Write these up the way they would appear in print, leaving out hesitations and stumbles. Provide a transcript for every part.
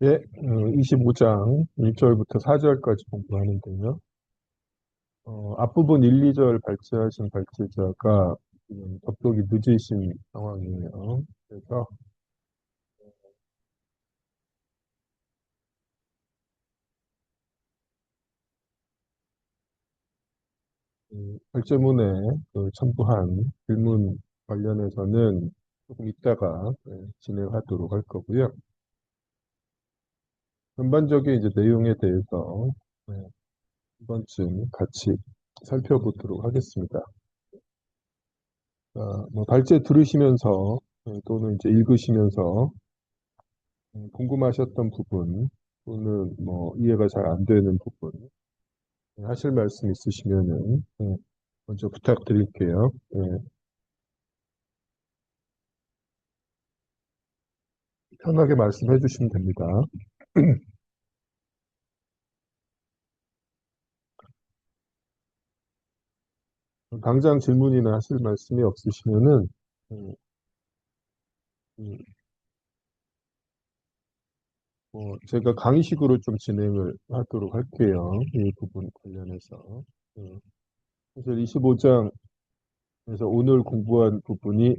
예, 25장 1절부터 4절까지 공부하는데요. 앞부분 1, 2절 발제하신 발제자가 지금 접속이 늦으신 상황이에요. 그래서 발제문에 그 첨부한 질문 관련해서는 조금 이따가 진행하도록 할 거고요. 전반적인 이제 내용에 대해서 네, 한 번쯤 같이 살펴보도록 하겠습니다. 뭐 발제 들으시면서 또는 이제 읽으시면서 궁금하셨던 부분 또는 뭐 이해가 잘 안 되는 부분 하실 말씀 있으시면은 먼저 부탁드릴게요. 편하게 말씀해 주시면 됩니다. 당장 질문이나 하실 말씀이 없으시면은 음, 음, 제가 강의식으로 좀 진행을 하도록 할게요. 이 부분 관련해서. 사실 25장에서 오늘 공부한 부분이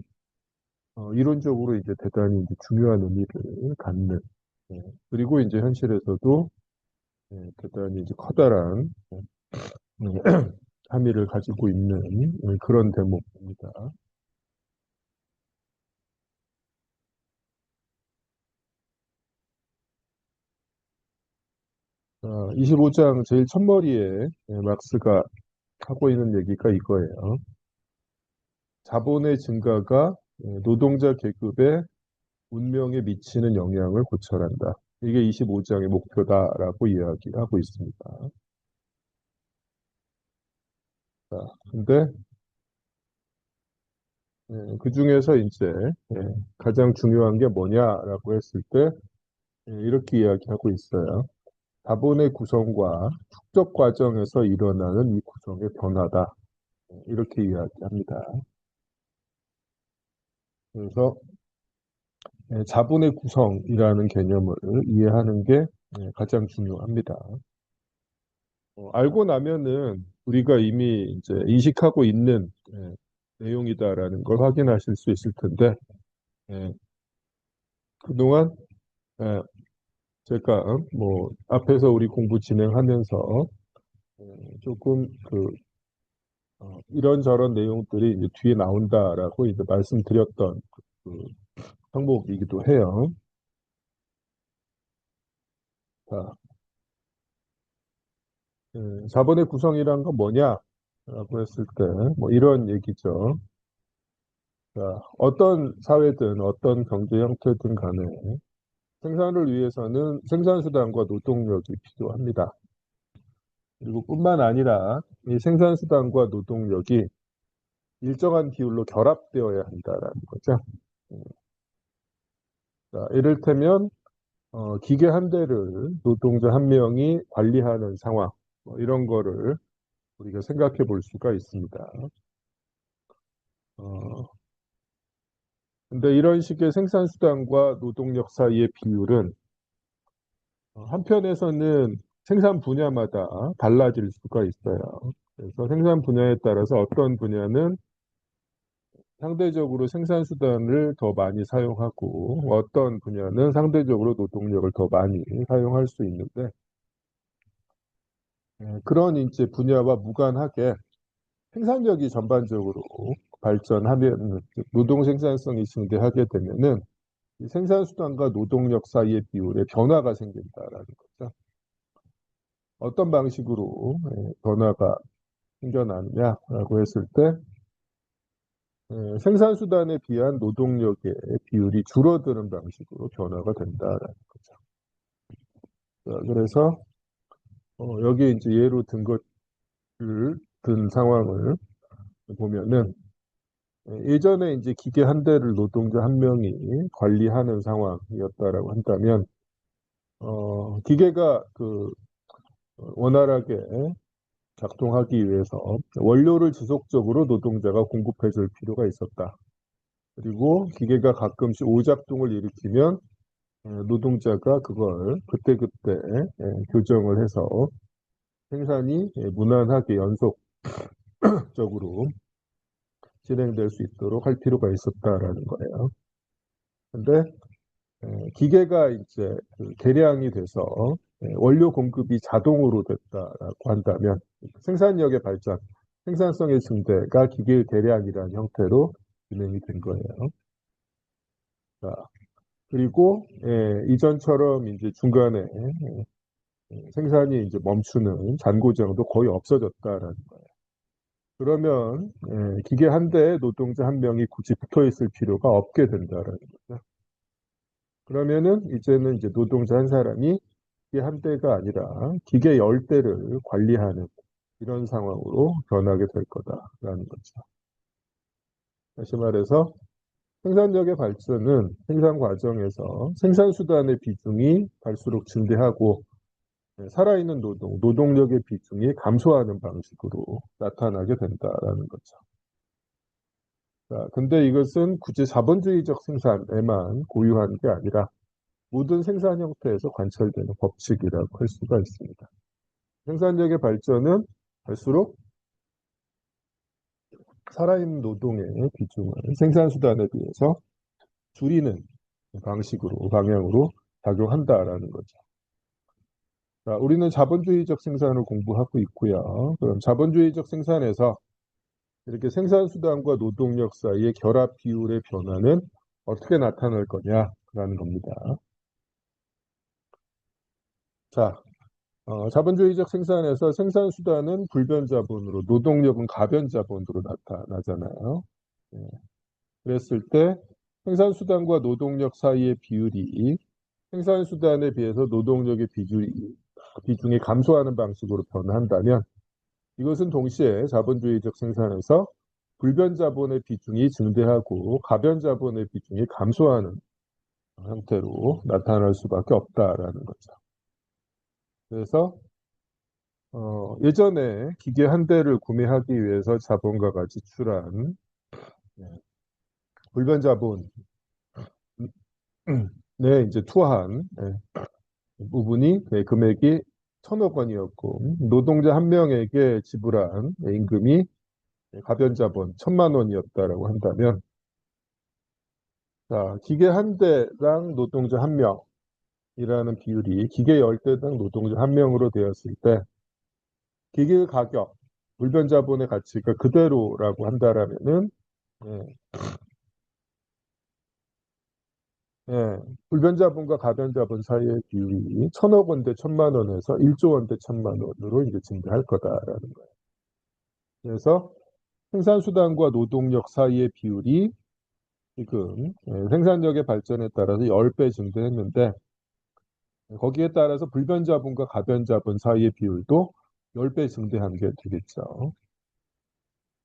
이론적으로 이제 대단히 이제 중요한 의미를 갖는 그리고 이제 현실에서도 대단히 이제 커다란 함의를 가지고 있는 그런 대목입니다. 25장 제일 첫머리에 막스가 하고 있는 얘기가 이거예요. 자본의 증가가 노동자 계급의 운명에 미치는 영향을 고찰한다. 이게 25장의 목표다라고 이야기하고 있습니다. 자, 근데 그 중에서 이제 가장 중요한 게 뭐냐라고 했을 때 이렇게 이야기하고 있어요. 자본의 구성과 축적 과정에서 일어나는 이 구성의 변화다. 이렇게 이야기합니다. 그래서 자본의 구성이라는 개념을 이해하는 게 가장 중요합니다. 알고 나면은 우리가 이미 이제 인식하고 있는 내용이다라는 걸 확인하실 수 있을 텐데 예, 그동안 예, 제가 뭐 앞에서 우리 공부 진행하면서 조금 이런저런 내용들이 이제 뒤에 나온다라고 이제 말씀드렸던 그 항목이기도 해요. 자, 4번의 구성이란 건 뭐냐라고 했을 때 뭐 이런 얘기죠. 자, 어떤 사회든 어떤 경제 형태든 간에 생산을 위해서는 생산수단과 노동력이 필요합니다. 그리고 뿐만 아니라 이 생산수단과 노동력이 일정한 비율로 결합되어야 한다라는 거죠. 음, 자, 이를테면 기계 한 대를 노동자 한 명이 관리하는 상황, 뭐 이런 거를 우리가 생각해 볼 수가 있습니다. 어, 근데 이런 식의 생산수단과 노동력 사이의 비율은 한편에서는 생산 분야마다 달라질 수가 있어요. 그래서 생산 분야에 따라서 어떤 분야는 상대적으로 생산수단을 더 많이 사용하고 어떤 분야는 상대적으로 노동력을 더 많이 사용할 수 있는데 그런 이제 분야와 무관하게 생산력이 전반적으로 발전하면 노동 생산성이 증대하게 되면은 이 생산수단과 노동력 사이의 비율에 변화가 생긴다라는 거죠. 어떤 방식으로 변화가 생겨나느냐라고 했을 때 생산수단에 비한 노동력의 비율이 줄어드는 방식으로 변화가 된다라는 거죠. 자, 그래서 여기에 이제 예로 든 상황을 보면은 예전에 이제 기계 한 대를 노동자 한 명이 관리하는 상황이었다라고 한다면 기계가 원활하게 작동하기 위해서 원료를 지속적으로 노동자가 공급해 줄 필요가 있었다. 그리고 기계가 가끔씩 오작동을 일으키면 노동자가 그걸 그때그때 교정을 해서 생산이 무난하게 연속적으로 진행될 수 있도록 할 필요가 있었다라는 거예요. 근데 기계가 이제 그 개량이 돼서 원료 공급이 자동으로 됐다라고 한다면 생산력의 발전, 생산성의 증대가 기계의 개량이라는 형태로 진행이 된 거예요. 자, 그리고 이전처럼 이제 중간에 생산이 이제 멈추는 잔고정도 거의 없어졌다라는 거예요. 그러면 기계 한 대에 노동자 한 명이 굳이 붙어 있을 필요가 없게 된다라는 거죠. 그러면은 이제는 이제 노동자 한 사람이 기계 한 대가 아니라 기계 10대를 관리하는 이런 상황으로 변하게 될 거다라는 거죠. 다시 말해서 생산력의 발전은 생산 과정에서 생산 수단의 비중이 갈수록 증대하고 살아있는 노동력의 비중이 감소하는 방식으로 나타나게 된다라는 거죠. 자, 근데 이것은 굳이 자본주의적 생산에만 고유한 게 아니라 모든 생산 형태에서 관철되는 법칙이라고 할 수가 있습니다. 생산력의 발전은 갈수록 살아있는 노동의 비중을 생산 수단에 비해서 줄이는 방향으로 작용한다라는 거죠. 자, 우리는 자본주의적 생산을 공부하고 있고요. 그럼 자본주의적 생산에서 이렇게 생산 수단과 노동력 사이의 결합 비율의 변화는 어떻게 나타날 거냐라는 겁니다. 자, 자본주의적 생산에서 생산 수단은 불변 자본으로, 노동력은 가변 자본으로 나타나잖아요. 예, 그랬을 때 생산 수단과 노동력 사이의 비율이 생산 수단에 비해서 노동력의 비중이 감소하는 방식으로 변한다면 이것은 동시에 자본주의적 생산에서 불변 자본의 비중이 증대하고 가변 자본의 비중이 감소하는 형태로 나타날 수밖에 없다라는 거죠. 그래서 예전에 기계 한 대를 구매하기 위해서 자본가가 지출한 불변 자본 네, 이제 투한 부분이 금액이 1,000억 원이었고 노동자 한 명에게 지불한 임금이 가변 자본 1,000만 원이었다라고 한다면 자, 기계 한 대당 노동자 한 명이라는 비율이 기계 10대당 노동자 한 명으로 되었을 때 기계의 가격, 불변 자본의 가치가 그대로라고 한다라면은 예, 예, 불변 자본과 가변 자본 사이의 비율이 1,000억 원 대 1,000만 원에서 1조 원 대 1,000만 원으로 이제 증대할 거다라는 거예요. 그래서 생산수단과 노동력 사이의 비율이 지금 생산력의 발전에 따라서 10배 증대했는데 거기에 따라서 불변 자본과 가변 자본 사이의 비율도 10배 증대한 게 되겠죠.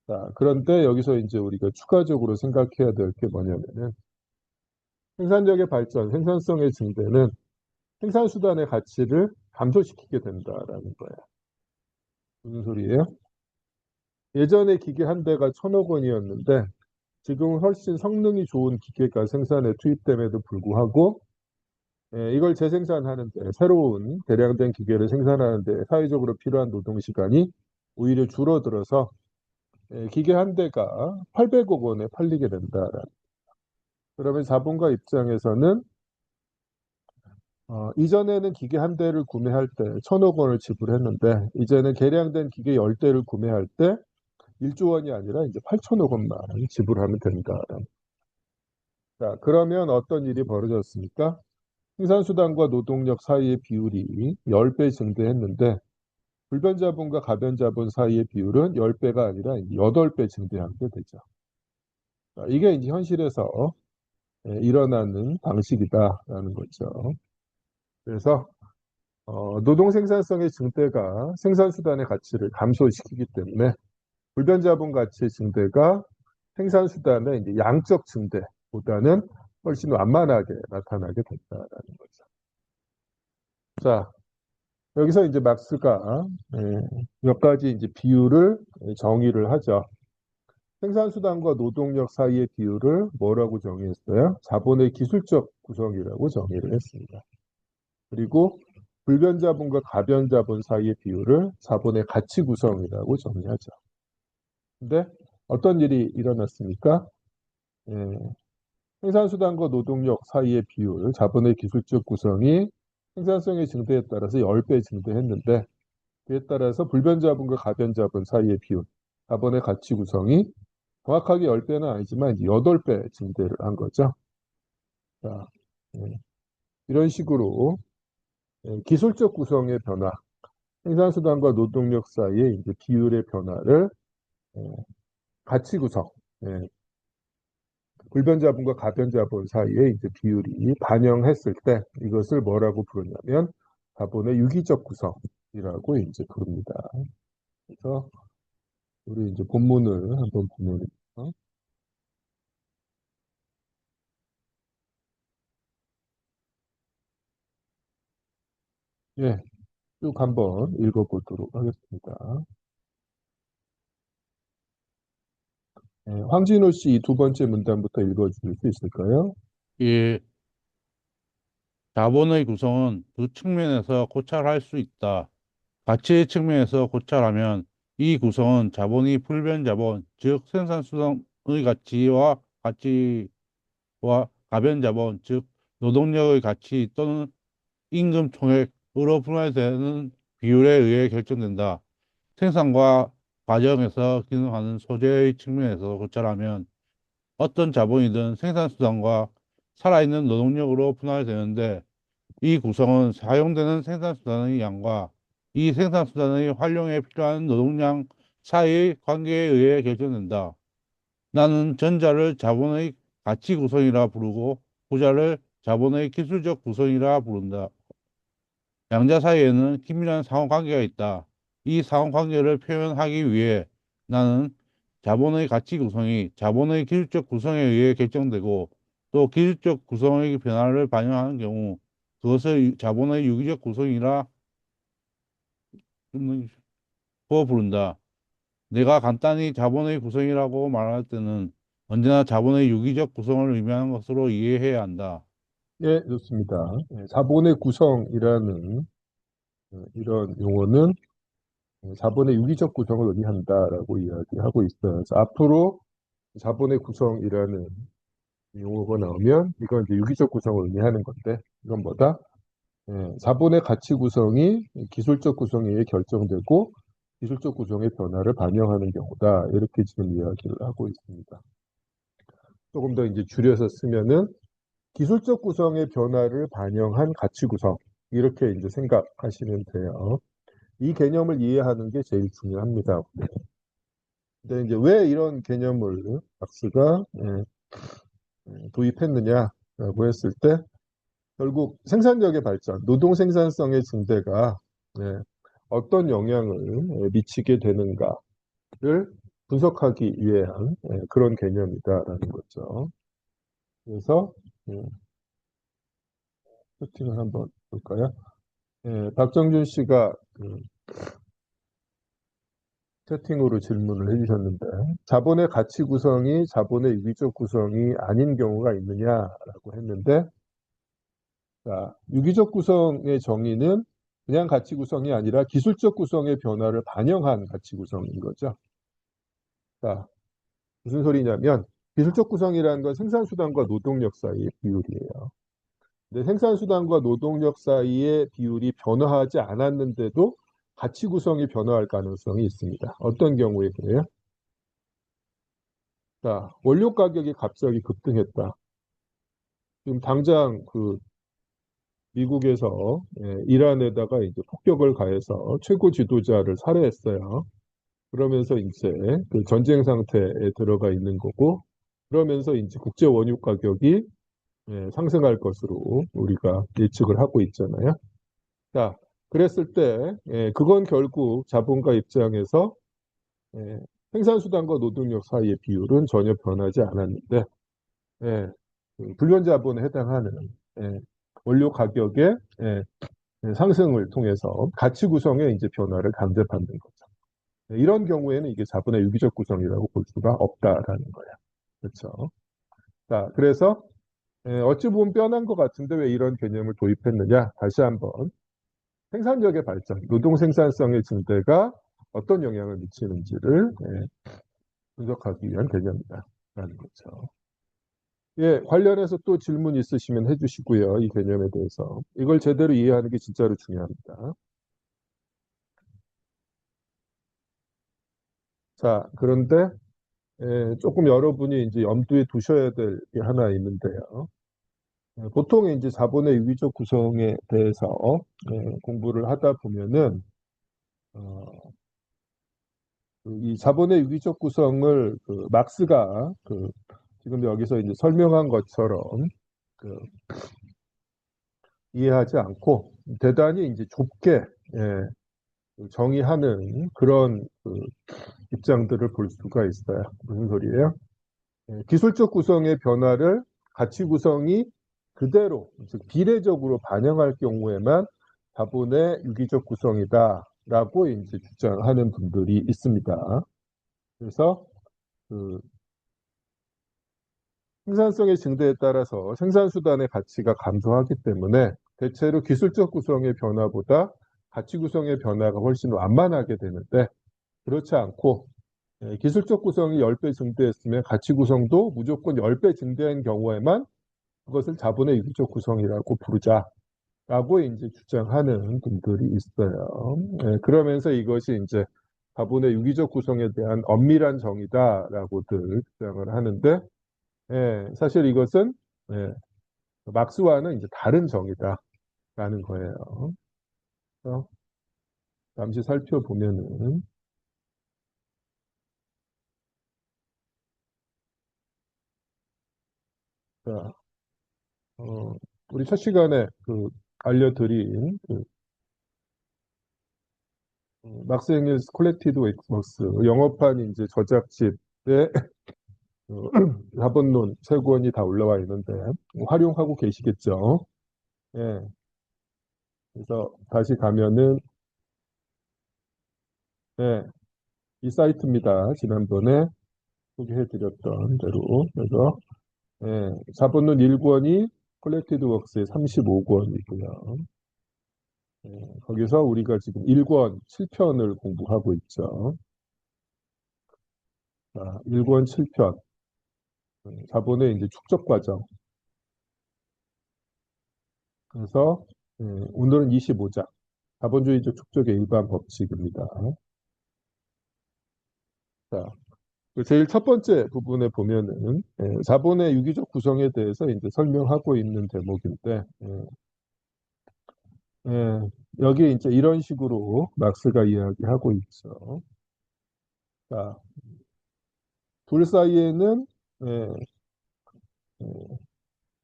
자, 그런데 여기서 이제 우리가 추가적으로 생각해야 될 게 뭐냐면은 생산력의 발전, 생산성의 증대는 생산수단의 가치를 감소시키게 된다라는 거예요. 무슨 소리예요? 예전에 기계 한 대가 1,000억 원이었는데 지금은 훨씬 성능이 좋은 기계가 생산에 투입됨에도 불구하고 이걸 재생산하는데 새로운 개량된 기계를 생산하는데 사회적으로 필요한 노동 시간이 오히려 줄어들어서 기계 한 대가 800억 원에 팔리게 된다. 그러면 자본가 입장에서는 이전에는 기계 한 대를 구매할 때 1,000억 원을 지불했는데 이제는 개량된 기계 10대를 구매할 때 1조 원이 아니라 이제 8천억 원만 지불하면 된다. 자, 그러면 어떤 일이 벌어졌습니까? 생산수단과 노동력 사이의 비율이 10배 증대했는데 불변자본과 가변자본 사이의 비율은 10배가 아니라 8배 증대하게 되죠. 자, 이게 이제 현실에서 일어나는 방식이다라는 거죠. 그래서 노동 생산성의 증대가 생산수단의 가치를 감소시키기 때문에 불변자본 가치의 증대가 생산수단의 이제 양적 증대보다는 훨씬 완만하게 나타나게 된다라는 거죠. 자, 여기서 이제 막스가 몇 가지 이제 비율을 정의를 하죠. 생산수단과 노동력 사이의 비율을 뭐라고 정의했어요? 자본의 기술적 구성이라고 정의를 했습니다. 그리고 불변자본과 가변자본 사이의 비율을 자본의 가치 구성이라고 정의하죠. 근데 어떤 일이 일어났습니까? 예, 생산수단과 노동력 사이의 비율, 자본의 기술적 구성이 생산성의 증대에 따라서 10배 증대했는데 그에 따라서 불변자본과 가변자본 사이의 비율, 자본의 가치 구성이 정확하게 10배는 아니지만 8배 증대를 한 거죠. 자, 예, 이런 식으로 기술적 구성의 변화, 생산수단과 노동력 사이의 이제 비율의 변화를 예, 가치 구성, 예, 불변자본과 가변자본 사이의 이제 비율이 반영했을 때 이것을 뭐라고 부르냐면 자본의 유기적 구성이라고 이제 부릅니다. 그래서 우리 이제 본문을 한번 보면 예, 쭉 한번 읽어보도록 하겠습니다. 예, 황진호 씨 두 번째 문단부터 읽어주실 수 있을까요? 이 자본의 구성은 두 측면에서 고찰할 수 있다. 가치의 측면에서 고찰하면 이 구성은 자본이 불변자본, 즉 생산수단의 가치와 가변자본, 즉 노동력의 가치 또는 임금 총액으로 분할되는 비율에 의해 결정된다. 생산과 과정에서 기능하는 소재의 측면에서 고찰하면 어떤 자본이든 생산수단과 살아있는 노동력으로 분할되는데 이 구성은 사용되는 생산수단의 양과 이 생산수단의 활용에 필요한 노동량 사이의 관계에 의해 결정된다. 나는 전자를 자본의 가치 구성이라 부르고 후자를 자본의 기술적 구성이라 부른다. 양자 사이에는 긴밀한 상호관계가 있다. 이 상호관계를 표현하기 위해 나는 자본의 가치 구성이 자본의 기술적 구성에 의해 결정되고 또 기술적 구성의 변화를 반영하는 경우 그것을 자본의 유기적 구성이라 부른다. 내가 간단히 자본의 구성이라고 말할 때는 언제나 자본의 유기적 구성을 의미하는 것으로 이해해야 한다. 예, 좋습니다. 예, 자본의 구성이라는 이런 용어는 자본의 유기적 구성을 의미한다라고 이야기하고 있어요. 그래서 앞으로 자본의 구성이라는 용어가 나오면 이건 이제 유기적 구성을 의미하는 건데 이건 뭐다? 자본의 가치 구성이 기술적 구성에 의해 결정되고 기술적 구성의 변화를 반영하는 경우다. 이렇게 지금 이야기를 하고 있습니다. 조금 더 이제 줄여서 쓰면은 기술적 구성의 변화를 반영한 가치 구성. 이렇게 이제 생각하시면 돼요. 이 개념을 이해하는 게 제일 중요합니다. 근데 이제 왜 이런 개념을 막스가 도입했느냐라고 했을 때 결국 생산력의 발전, 노동 생산성의 증대가 예, 어떤 영향을 미치게 되는가를 분석하기 위한 그런 개념이다라는 거죠. 그래서 세팅을 한번 볼까요? 박정준 씨가 채팅으로 질문을 해주셨는데 자본의 가치 구성이 자본의 유기적 구성이 아닌 경우가 있느냐라고 했는데 자, 유기적 구성의 정의는 그냥 가치 구성이 아니라 기술적 구성의 변화를 반영한 가치 구성인 거죠. 자, 무슨 소리냐면 기술적 구성이라는 건 생산수단과 노동력 사이의 비율이에요. 근데 생산수단과 노동력 사이의 비율이 변화하지 않았는데도 가치 구성이 변화할 가능성이 있습니다. 어떤 경우에 그래요? 자, 원료 가격이 갑자기 급등했다. 지금 당장 그 미국에서 이란에다가 이제 폭격을 가해서 최고 지도자를 살해했어요. 그러면서 이제 그 전쟁 상태에 들어가 있는 거고, 그러면서 이제 국제 원유 가격이 상승할 것으로 우리가 예측을 하고 있잖아요. 자, 그랬을 때 그건 결국 자본가 입장에서 예, 생산수단과 노동력 사이의 비율은 전혀 변하지 않았는데 그 불변 자본에 해당하는 예, 원료 가격의 상승을 통해서 가치 구성에 이제 변화를 강제받는 거죠. 이런 경우에는 이게 자본의 유기적 구성이라고 볼 수가 없다라는 거야. 그렇죠? 자, 그래서 어찌 보면 뻔한 것 같은데 왜 이런 개념을 도입했느냐? 다시 한번 생산력의 발전, 노동 생산성의 증대가 어떤 영향을 미치는지를 분석하기 위한 개념이다라는 거죠. 예, 관련해서 또 질문 있으시면 해주시고요. 이 개념에 대해서. 이걸 제대로 이해하는 게 진짜로 중요합니다. 자, 그런데 조금 여러분이 이제 염두에 두셔야 될 게 하나 있는데요. 보통 이제 자본의 유기적 구성에 대해서 공부를 하다 보면은 어, 이 자본의 유기적 구성을 그 막스가 지금 여기서 이제 설명한 것처럼 그 이해하지 않고 대단히 이제 좁게 정의하는 그런 입장들을 볼 수가 있어요. 무슨 소리예요? 기술적 구성의 변화를 가치 구성이 그대로 즉 비례적으로 반영할 경우에만 자본의 유기적 구성이다라고 이제 주장하는 분들이 있습니다. 그래서 그 생산성의 증대에 따라서 생산수단의 가치가 감소하기 때문에 대체로 기술적 구성의 변화보다 가치 구성의 변화가 훨씬 완만하게 되는데 그렇지 않고 기술적 구성이 10배 증대했으면 가치 구성도 무조건 10배 증대한 경우에만 그것을 자본의 유기적 구성이라고 부르자라고 이제 주장하는 분들이 있어요. 그러면서 이것이 이제 자본의 유기적 구성에 대한 엄밀한 정의다라고들 주장을 하는데 사실 이것은 예, 막스와는 이제 다른 정의다라는 거예요. 그래서 잠시 살펴보면은 자, 어, 우리 첫 시간에 알려드린 막스 앵겔스 콜렉티드 웨이크워스 영어판 이제 저작집에 자본론 세 권이 다 올라와 있는데 활용하고 계시겠죠? 예. 그래서 다시 가면은 예, 이 사이트입니다. 지난번에 소개해드렸던 대로 그래서 자본론 1권이 콜렉티드 웍스의 35권이고요. 거기서 우리가 지금 1권 7편을 공부하고 있죠. 자, 1권 7편 자본의 이제 축적 과정. 그래서 오늘은 25장 자본주의적 축적의 일반 법칙입니다. 자, 그 제일 첫 번째 부분에 보면은 자본의 유기적 구성에 대해서 이제 설명하고 있는 대목인데 여기 이제 이런 식으로 막스가 이야기하고 있죠. 자, 둘 사이에는 예,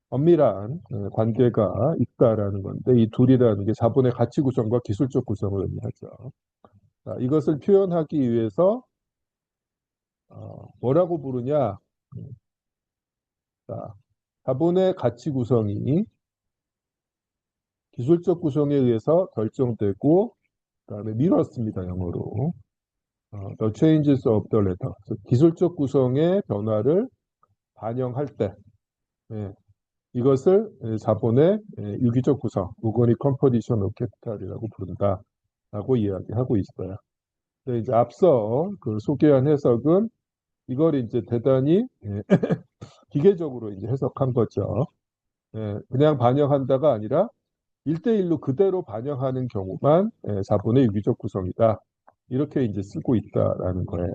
엄밀한 관계가 있다라는 건데 이 둘이라는 게 자본의 가치 구성과 기술적 구성을 의미하죠. 자, 이것을 표현하기 위해서 뭐라고 부르냐? 자, 자본의 가치 구성이 기술적 구성에 의해서 결정되고 그다음에 미뤘습니다. 영어로. The changes of the latter. 그래서 기술적 구성의 변화를 반영할 때 예, 이것을 자본의 유기적 구성, 오거닉 컴포지션 오브 캐피탈이라고 부른다라고 이야기하고 있어요. 근데 이제 앞서 소개한 해석은 이걸 이제 대단히 기계적으로 이제 해석한 거죠. 그냥 반영한다가 아니라 1대1로 그대로 반영하는 경우만 자본의 유기적 구성이다. 이렇게 이제 쓰고 있다라는 거예요.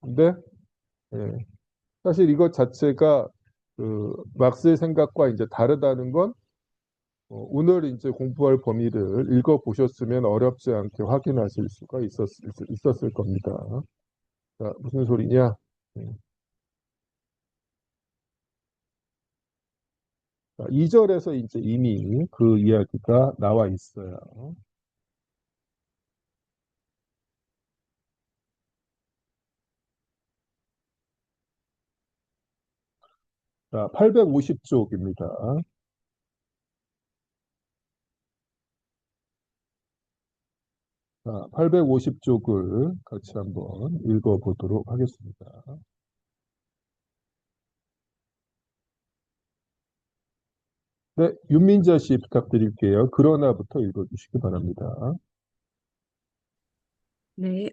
근데 예, 사실 이것 자체가 막스의 생각과 이제 다르다는 건 오늘 이제 공부할 범위를 읽어보셨으면 어렵지 않게 확인하실 수가 있었을 겁니다. 자, 무슨 소리냐? 예. 자, 2절에서 이제 이미 그 이야기가 나와 있어요. 자, 850쪽입니다. 자, 850쪽을 같이 한번 읽어보도록 하겠습니다. 네, 윤민자 씨 부탁드릴게요. 그러나부터 읽어주시기 바랍니다. 네.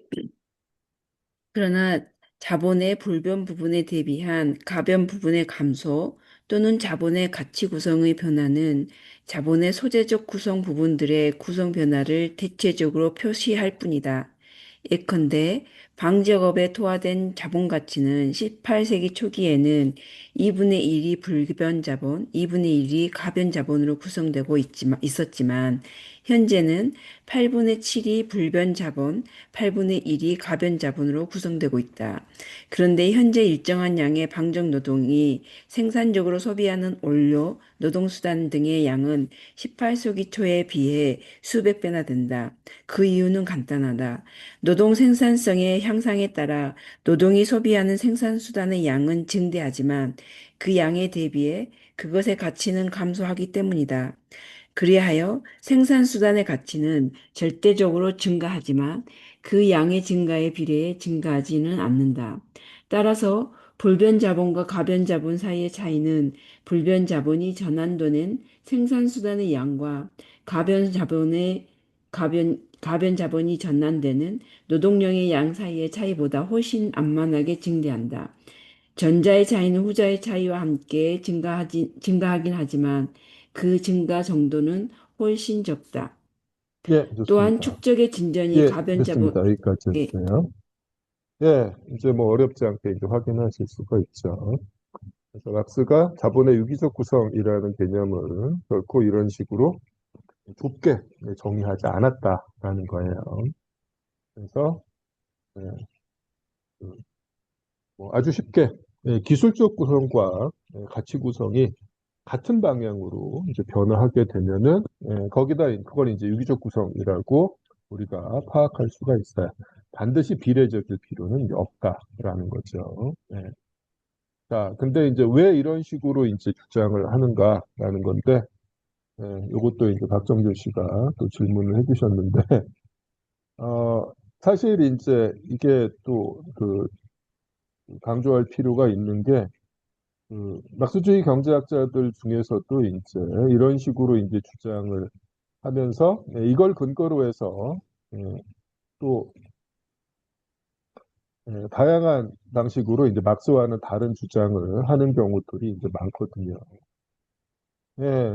그러나 자본의 불변 부분에 대비한 가변 부분의 감소 또는 자본의 가치 구성의 변화는 자본의 소재적 구성 부분들의 구성 변화를 대체적으로 표시할 뿐이다. 예컨대 방적업에 토화된 자본 가치는 18세기 초기에는 2분의 1이 불변 자본, 2분의 1이 가변 자본으로 구성되고 있었지만 현재는 8분의 7이 불변 자본, 8분의 1이 가변 자본으로 구성되고 있다. 그런데 현재 일정한 양의 방적 노동이 생산적으로 소비하는 원료, 노동수단 등의 양은 18세기 초에 비해 수백 배나 된다. 그 이유는 간단하다. 노동 생산성의 향상에 따라 노동이 소비하는 생산수단의 양은 증대하지만 그 양에 대비해 그것의 가치는 감소하기 때문이다. 그리하여 생산수단의 가치는 절대적으로 증가하지만 그 양의 증가에 비례해 증가하지는 않는다. 따라서 불변 자본과 가변 자본 사이의 차이는 불변 자본이 전환되는 생산수단의 양과 가변 자본의 가변 자본이 전환되는 노동력의 양 사이의 차이보다 훨씬 안만하게 증대한다. 전자의 차이는 후자의 차이와 함께 증가하긴 하지만 그 증가 정도는 훨씬 적다. 예, 또한 좋습니다. 축적의 진전이 예, 가변 됐습니다. 자본, 여기까지 예, 해주세요. 예, 이제 뭐 어렵지 않게 이제 확인하실 수가 있죠. 그래서 막스가 자본의 유기적 구성이라는 개념을 결코 이런 식으로 좁게 정의하지 않았다라는 거예요. 그래서 예, 그 뭐 아주 쉽게 기술적 구성과 가치 구성이 같은 방향으로 이제 변화하게 되면은 거기다 그걸 이제 유기적 구성이라고 우리가 파악할 수가 있어요. 반드시 비례적일 필요는 이제 없다라는 거죠. 자, 근데 이제 왜 이런 식으로 이제 주장을 하는가라는 건데, 이것도 이제 박정준 씨가 또 질문을 해주셨는데, 어, 사실 이제 이게 또 그 강조할 필요가 있는 게, 그 막스주의 경제학자들 중에서도 이제 이런 식으로 이제 주장을 하면서 이걸 근거로 해서 또 다양한 방식으로 이제 막스와는 다른 주장을 하는 경우들이 이제 많거든요.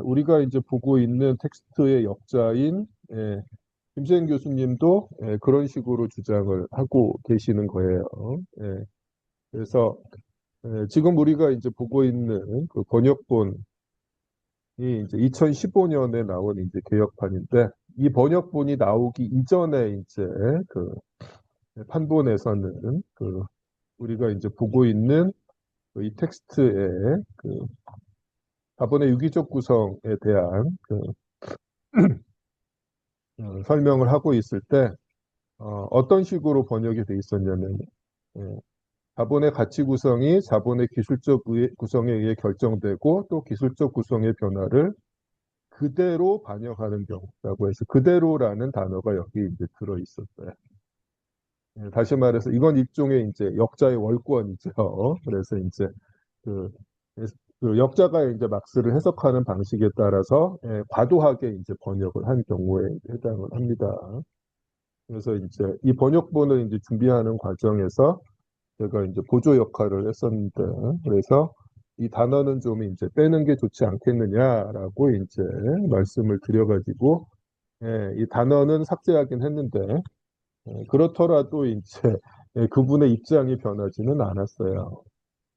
우리가 이제 보고 있는 텍스트의 역자인 김세인 교수님도 그런 식으로 주장을 하고 계시는 거예요. 그래서 지금 우리가 이제 보고 있는 그 번역본이 이제 2015년에 나온 이제 개역판인데 이 번역본이 나오기 이전에 이제 그 판본에서는 그 우리가 이제 보고 있는 그이 텍스트의 그 자본의 유기적 구성에 대한 그 설명을 하고 있을 때 어떤 식으로 번역이 돼 있었냐면 예, 자본의 가치 구성이 자본의 기술적 구성에 의해 결정되고 또 기술적 구성의 변화를 그대로 반영하는 경우라고 해서 그대로라는 단어가 여기 이제 들어 있었어요. 다시 말해서 이건 일종의 이제 역자의 월권이죠. 그래서 이제 그, 그 역자가 이제 막스를 해석하는 방식에 따라서 과도하게 이제 번역을 한 경우에 해당을 합니다. 그래서 이제 이 번역본을 이제 준비하는 과정에서 제가 이제 보조 역할을 했었는데, 그래서 이 단어는 좀 이제 빼는 게 좋지 않겠느냐라고 이제 말씀을 드려가지고, 이 단어는 삭제하긴 했는데, 그렇더라도 이제 그분의 입장이 변하지는 않았어요.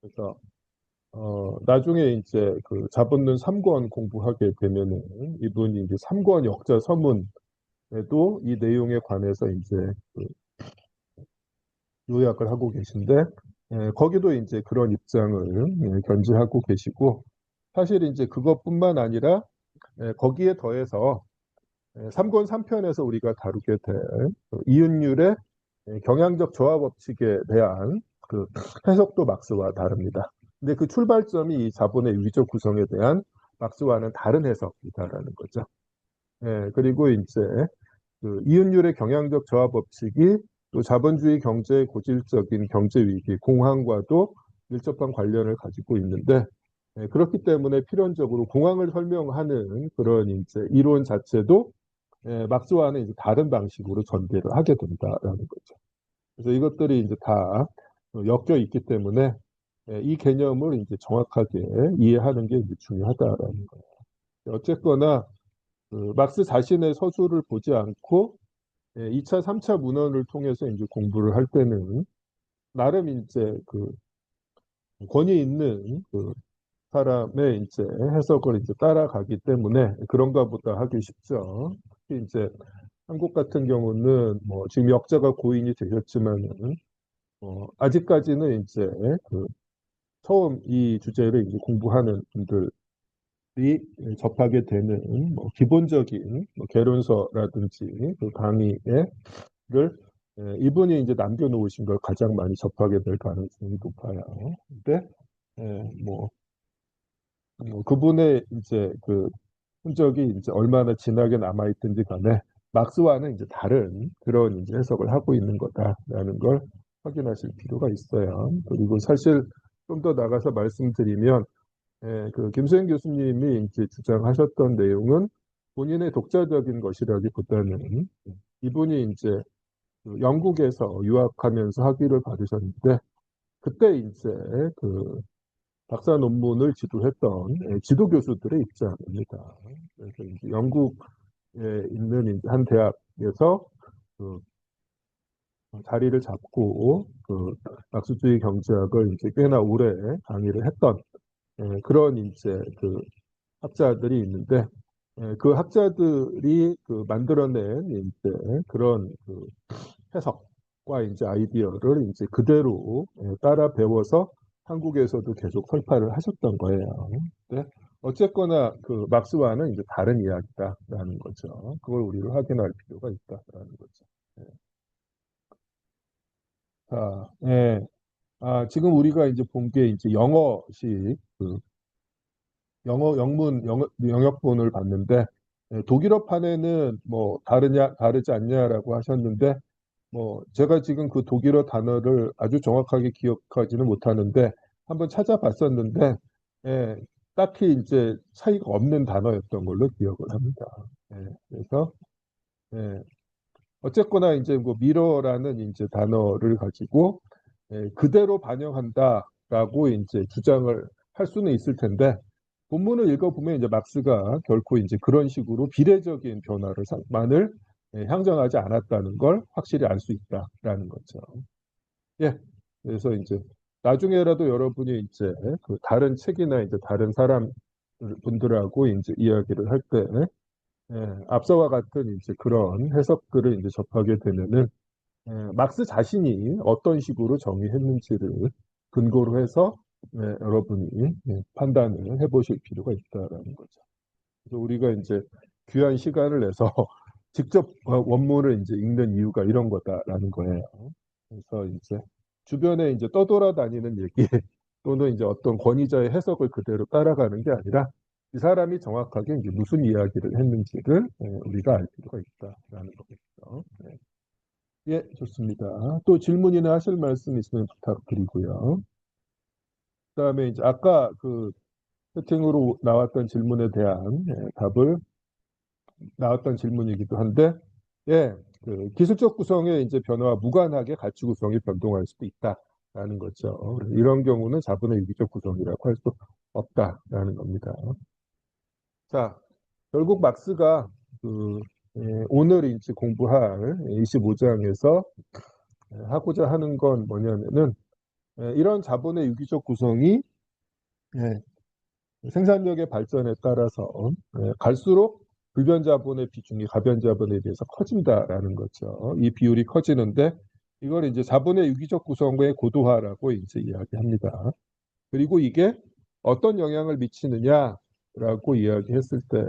그래서 나중에 이제 그 잡았는 3권 공부하게 되면은 이분이 이제 3권 역자 서문에도 이 내용에 관해서 이제 그 요약을 하고 계신데 거기도 이제 그런 입장을 견지하고 계시고 사실 이제 그것뿐만 아니라 거기에 더해서 3권 3편에서 우리가 다루게 될그 이윤율의 경향적 조화 법칙에 대한 그 해석도 막스와 다릅니다. 근데 그 출발점이 이 자본의 유기적 구성에 대한 막스와는 다른 해석이다라는 거죠. 그리고 이제 그 이윤율의 경향적 저하 법칙이 또 자본주의 경제의 고질적인 경제 위기, 공황과도 밀접한 관련을 가지고 있는데 그렇기 때문에 필연적으로 공황을 설명하는 그런 이제 이론 자체도 막스와는 이제 다른 방식으로 전개를 하게 된다라는 거죠. 그래서 이것들이 이제 다 엮여 있기 때문에 이 개념을 이제 정확하게 이해하는 게 이제 중요하다라는 거예요. 어쨌거나 그 막스 자신의 서술을 보지 않고 2차, 3차 문헌을 통해서 이제 공부를 할 때는 나름 이제 그 권위 있는 그 사람의 이제 해석을 이제 따라가기 때문에 그런가 보다 하기 쉽죠. 특히 이제 한국 같은 경우는 뭐 지금 역사가 고인이 되셨지만은 아직까지는 이제 그 처음 이 주제를 이제 공부하는 분들이 접하게 되는 뭐 기본적인 뭐 개론서라든지 그 강의를 이분이 이제 남겨놓으신 걸 가장 많이 접하게 될 가능성이 높아요. 근데 뭐 그분의 이제 그 흔적이 이제 얼마나 진하게 남아있든지 간에 막스와는 이제 다른 그런 이제 해석을 하고 있는 거다라는 걸 확인하실 필요가 있어요. 그리고 사실 좀 더 나가서 말씀드리면 그 김소영 교수님이 이제 주장하셨던 내용은 본인의 독자적인 것이라기보다는 이분이 이제 그 영국에서 유학하면서 학위를 받으셨는데 그때 이제 그 박사 논문을 지도했던 지도 교수들의 입장입니다. 그래서 이제 영국에 있는 이제 한 대학에서 그 자리를 잡고 그 막스주의 경제학을 이제 꽤나 오래 강의를 했던 그런 이제 그 학자들이 있는데 그 학자들이 그 만들어낸 이제 그런 그 해석과 이제 아이디어를 이제 그대로 따라 배워서 한국에서도 계속 설파를 하셨던 거예요. 네? 어쨌거나 그 막스와는 이제 다른 이야기다라는 거죠. 그걸 우리가 확인할 필요가 있다라는 거죠. 네. 자, 지금 우리가 이제 본 게 이제 영어식 그 영어 영문 영역본을 봤는데 독일어판에는 뭐 다르지 않냐라고 하셨는데 뭐 제가 지금 그 독일어 단어를 아주 정확하게 기억하지는 못하는데 한번 찾아봤었는데 예, 딱히 이제 차이가 없는 단어였던 걸로 기억을 합니다. 그래서 예, 어쨌거나 이제 뭐 미러라는 이제 단어를 가지고 그대로 반영한다라고 이제 주장을 할 수는 있을 텐데 본문을 읽어보면 이제 막스가 결코 이제 그런 식으로 비례적인 변화만을 향정하지 않았다는 걸 확실히 알 수 있다라는 거죠. 예. 그래서 이제 나중에라도 여러분이 이제 그 다른 책이나 이제 다른 사람 분들하고 이제 이야기를 할 때, 앞서와 같은 이제 그런 해석들을 이제 접하게 되면은 막스 자신이 어떤 식으로 정의했는지를 근거로 해서 여러분이 판단을 해보실 필요가 있다라는 거죠. 그래서 우리가 이제 귀한 시간을 내서 직접 원문을 이제 읽는 이유가 이런 거다라는 거예요. 그래서 이제 주변에 이제 떠돌아다니는 얘기 또는 이제 어떤 권위자의 해석을 그대로 따라가는 게 아니라 이 사람이 정확하게 이제 무슨 이야기를 했는지를 우리가 알 필요가 있다라는 거겠죠. 네. 예, 좋습니다. 또 질문이나 하실 말씀 있으면 부탁드리고요. 그다음에 이제 아까 그 채팅으로 나왔던 질문에 대한 답을 나왔던 질문이기도 한데, 예, 그 기술적 구성의 이제 변화와 무관하게 가치 구성이 변동할 수도 있다라는 거죠. 그래서 이런 경우는 자본의 유기적 구성이라고 할 수 없다라는 겁니다. 자, 결국 막스가 그 오늘 이제 공부할 25장에서 하고자 하는 건 뭐냐면은 이런 자본의 유기적 구성이 생산력의 발전에 따라서 갈수록 불변 자본의 비중이 가변 자본에 비해서 커진다라는 거죠. 이 비율이 커지는데 이걸 이제 자본의 유기적 구성의 고도화라고 이제 이야기합니다. 그리고 이게 어떤 영향을 미치느냐라고 이야기했을 때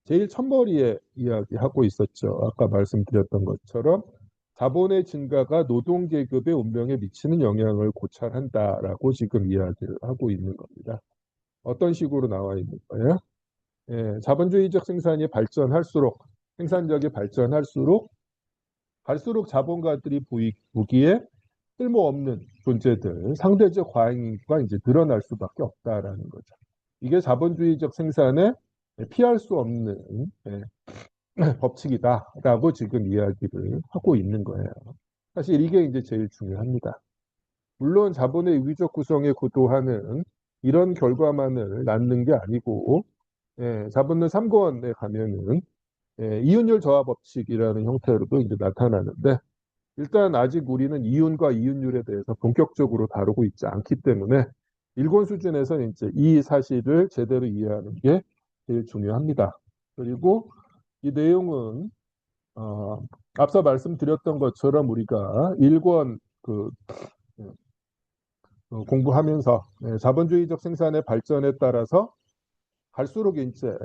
제일 첫머리에 이야기하고 있었죠. 아까 말씀드렸던 것처럼 자본의 증가가 노동계급의 운명에 미치는 영향을 고찰한다라고 지금 이야기를 하고 있는 겁니다. 어떤 식으로 나와 있는 거예요? 자본주의적 생산이 발전할수록 생산력이 발전할수록 갈수록 자본가들이 보기에 쓸모없는 존재들, 상대적 과잉과 이제 늘어날 수밖에 없다라는 거죠. 이게 자본주의적 생산에 피할 수 없는 법칙이다라고 지금 이야기를 하고 있는 거예요. 사실 이게 이제 제일 중요합니다. 물론 자본의 유기적 구성에 고도하는 이런 결과만을 낳는 게 아니고, 자본론 3권에 가면은 이윤율 저하 법칙이라는 형태로도 이제 나타나는데, 일단 아직 우리는 이윤과 이윤율에 대해서 본격적으로 다루고 있지 않기 때문에 일권 수준에서 이제 이 사실을 제대로 이해하는 게 제일 중요합니다. 그리고 이 내용은 앞서 말씀드렸던 것처럼 우리가 일권 공부하면서 자본주의적 생산의 발전에 따라서 갈수록 이제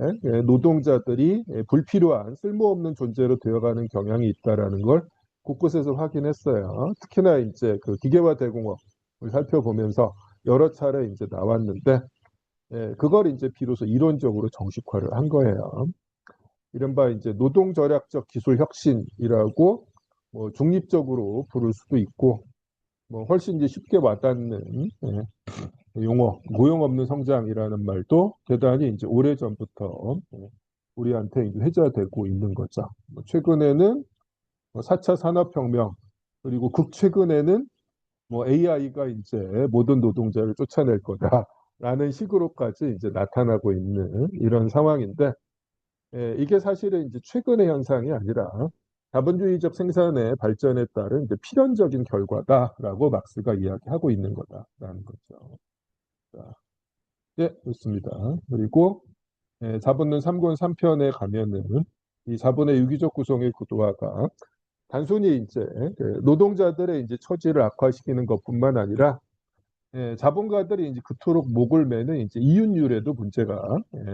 노동자들이 불필요한 쓸모없는 존재로 되어가는 경향이 있다라는 걸 곳곳에서 확인했어요. 특히나 이제 그 기계화 대공업을 살펴보면서 여러 차례 이제 나왔는데 그걸 이제 비로소 이론적으로 정식화를 한 거예요. 이른바 이제 노동 절약적 기술 혁신이라고 뭐 중립적으로 부를 수도 있고 뭐 훨씬 이제 쉽게 와닿는 용어, 고용 없는 성장이라는 말도 대단히 이제 오래 전부터 우리한테 이제 회자되고 있는 거죠. 최근에는 4차 산업혁명 그리고 극최근에는 뭐 AI가 이제 모든 노동자를 쫓아낼 거다라는 식으로까지 이제 나타나고 있는 이런 상황인데 이게 사실은 이제 최근의 현상이 아니라 자본주의적 생산의 발전에 따른 이제 필연적인 결과다라고 막스가 이야기하고 있는 거다라는 거죠. 자, 예, 좋습니다. 그리고 자본론 3권 3편에 가면은 이 자본의 유기적 구성의 구조화가 단순히 이제 노동자들의 이제 처지를 악화시키는 것뿐만 아니라 자본가들이 이제 그토록 목을 매는 이제 이윤율에도 문제가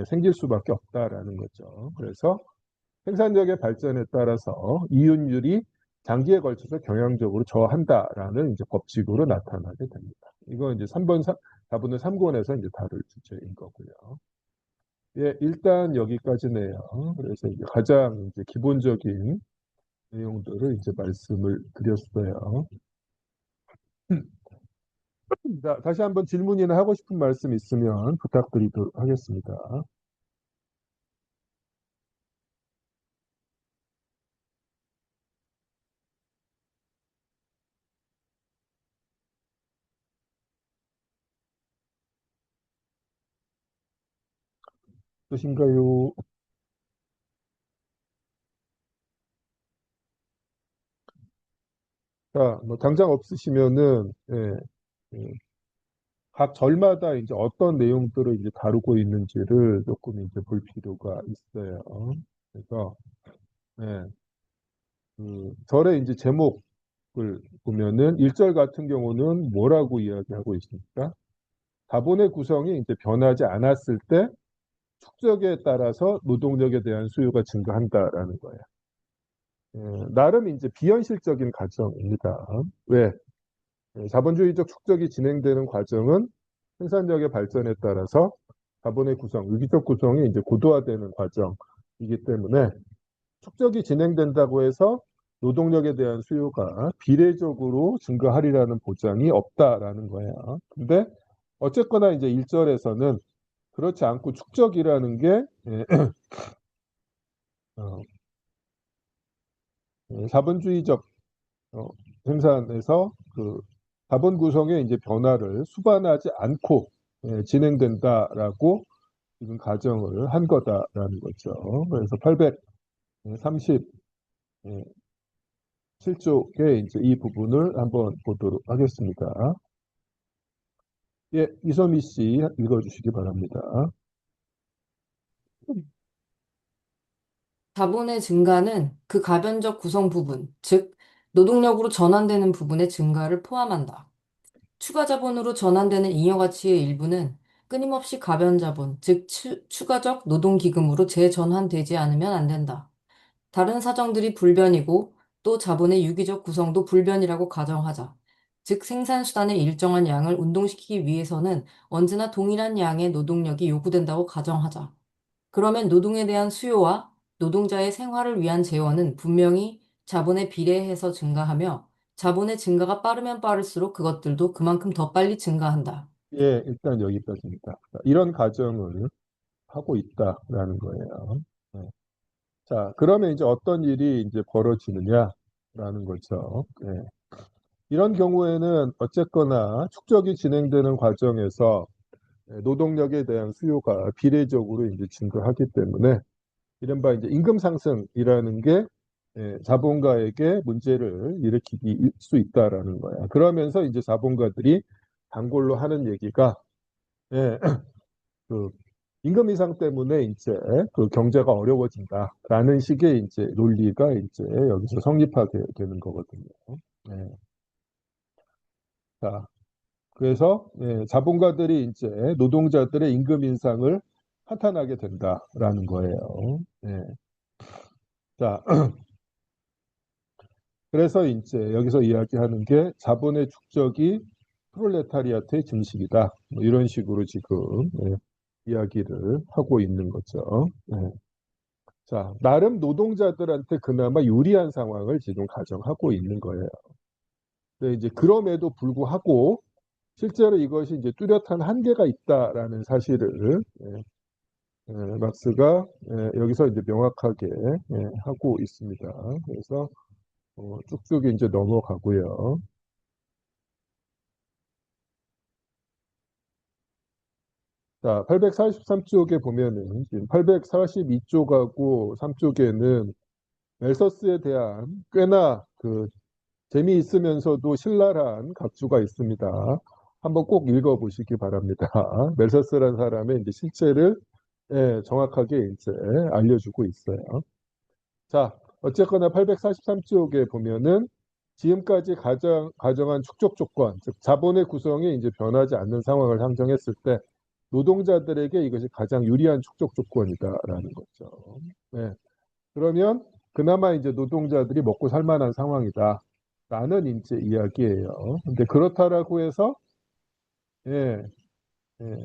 생길 수밖에 없다라는 거죠. 그래서 생산력의 발전에 따라서 이윤율이 장기에 걸쳐서 경향적으로 저한다라는 이제 법칙으로 나타나게 됩니다. 이거 이제 4분의 3권에서 이제 다룰 주제인 거고요. 예, 일단 여기까지네요. 그래서 이제 가장 이제 기본적인 내용들을 이제 말씀을 드렸어요. 자, 다시 한번 질문이나 하고 싶은 말씀 있으면 부탁드리도록 하겠습니다. 무엇인가요? 자, 뭐 당장 없으시면은 예, 각 절마다 이제 어떤 내용들을 이제 다루고 있는지를 조금 이제 볼 필요가 있어요. 그래서 예, 그 절의 이제 제목을 보면은 1절 같은 경우는 뭐라고 이야기하고 있습니까? 자본의 구성이 이제 변하지 않았을 때 축적에 따라서 노동력에 대한 수요가 증가한다라는 거예요. 나름 이제 비현실적인 가정입니다. 왜? 자본주의적 축적이 진행되는 과정은 생산력의 발전에 따라서 자본의 구성, 유기적 구성이 이제 고도화되는 과정이기 때문에 축적이 진행된다고 해서 노동력에 대한 수요가 비례적으로 증가하리라는 보장이 없다라는 거예요. 근데 어쨌거나 이제 1절에서는 그렇지 않고 축적이라는 게 어, 자본주의적 생산에서 그 자본 구성의 이제 변화를 수반하지 않고 진행된다라고 지금 가정을 한 거다라는 거죠. 그래서 837쪽에 이제 이 부분을 한번 보도록 하겠습니다. 예, 이소미 씨 읽어주시기 바랍니다. 자본의 증가는 그 가변적 구성 부분, 즉 노동력으로 전환되는 부분의 증가를 포함한다. 추가 자본으로 전환되는 잉여 가치의 일부는 끊임없이 가변 자본, 즉 추가적 노동 기금으로 재전환되지 않으면 안 된다. 다른 사정들이 불변이고 또 자본의 유기적 구성도 불변이라고 가정하자. 즉 생산수단의 일정한 양을 운동시키기 위해서는 언제나 동일한 양의 노동력이 요구된다고 가정하자. 그러면 노동에 대한 수요와 노동자의 생활을 위한 재원은 분명히 자본에 비례해서 증가하며 자본의 증가가 빠르면 빠를수록 그것들도 그만큼 더 빨리 증가한다. 예, 일단 여기까지입니다. 이런 가정을 하고 있다라는 거예요. 네. 자, 그러면 이제 어떤 일이 이제 벌어지느냐라는 거죠. 예. 이런 경우에는 어쨌거나 축적이 진행되는 과정에서 노동력에 대한 수요가 비례적으로 이제 증가하기 때문에 이른바 이제 임금 상승이라는 게 자본가에게 문제를 일으키기 수 있다라는 거야. 그러면서 이제 자본가들이 단골로 하는 얘기가 예, 그 임금 인상 때문에 이제 그 경제가 어려워진다라는 식의 이제 논리가 이제 여기서 성립하게 되는 거거든요. 예. 자, 그래서 자본가들이 이제 노동자들의 임금 인상을 한탄하게 된다라는 거예요. 예. 자, 그래서 이제 여기서 이야기하는 게 자본의 축적이 프롤레타리아트의 증식이다. 뭐 이런 식으로 지금 이야기를 하고 있는 거죠. 예. 자, 나름 노동자들한테 그나마 유리한 상황을 지금 가정하고 있는 거예요. 근데 이제 그럼에도 불구하고 실제로 이것이 이제 뚜렷한 한계가 있다라는 사실을 막스가 여기서 이제 명확하게 하고 있습니다. 그래서 쭉쭉 이제 넘어가고요. 자, 843쪽에 보면은 지금 842쪽하고 3쪽에는 멜서스에 대한 꽤나 그 재미있으면서도 신랄한 각주가 있습니다. 한번 꼭 읽어보시기 바랍니다. 멜서스라는 사람의 이제 실체를 정확하게 이제 알려주고 있어요. 자, 어쨌거나 843쪽에 보면은 지금까지 가정한 축적 조건, 즉 자본의 구성이 이제 변하지 않는 상황을 상정했을 때 노동자들에게 이것이 가장 유리한 축적 조건이다라는 거죠. 네. 그러면 그나마 이제 노동자들이 먹고 살 만한 상황이다라는 이제 이야기예요. 근데 그렇다라고 해서 예,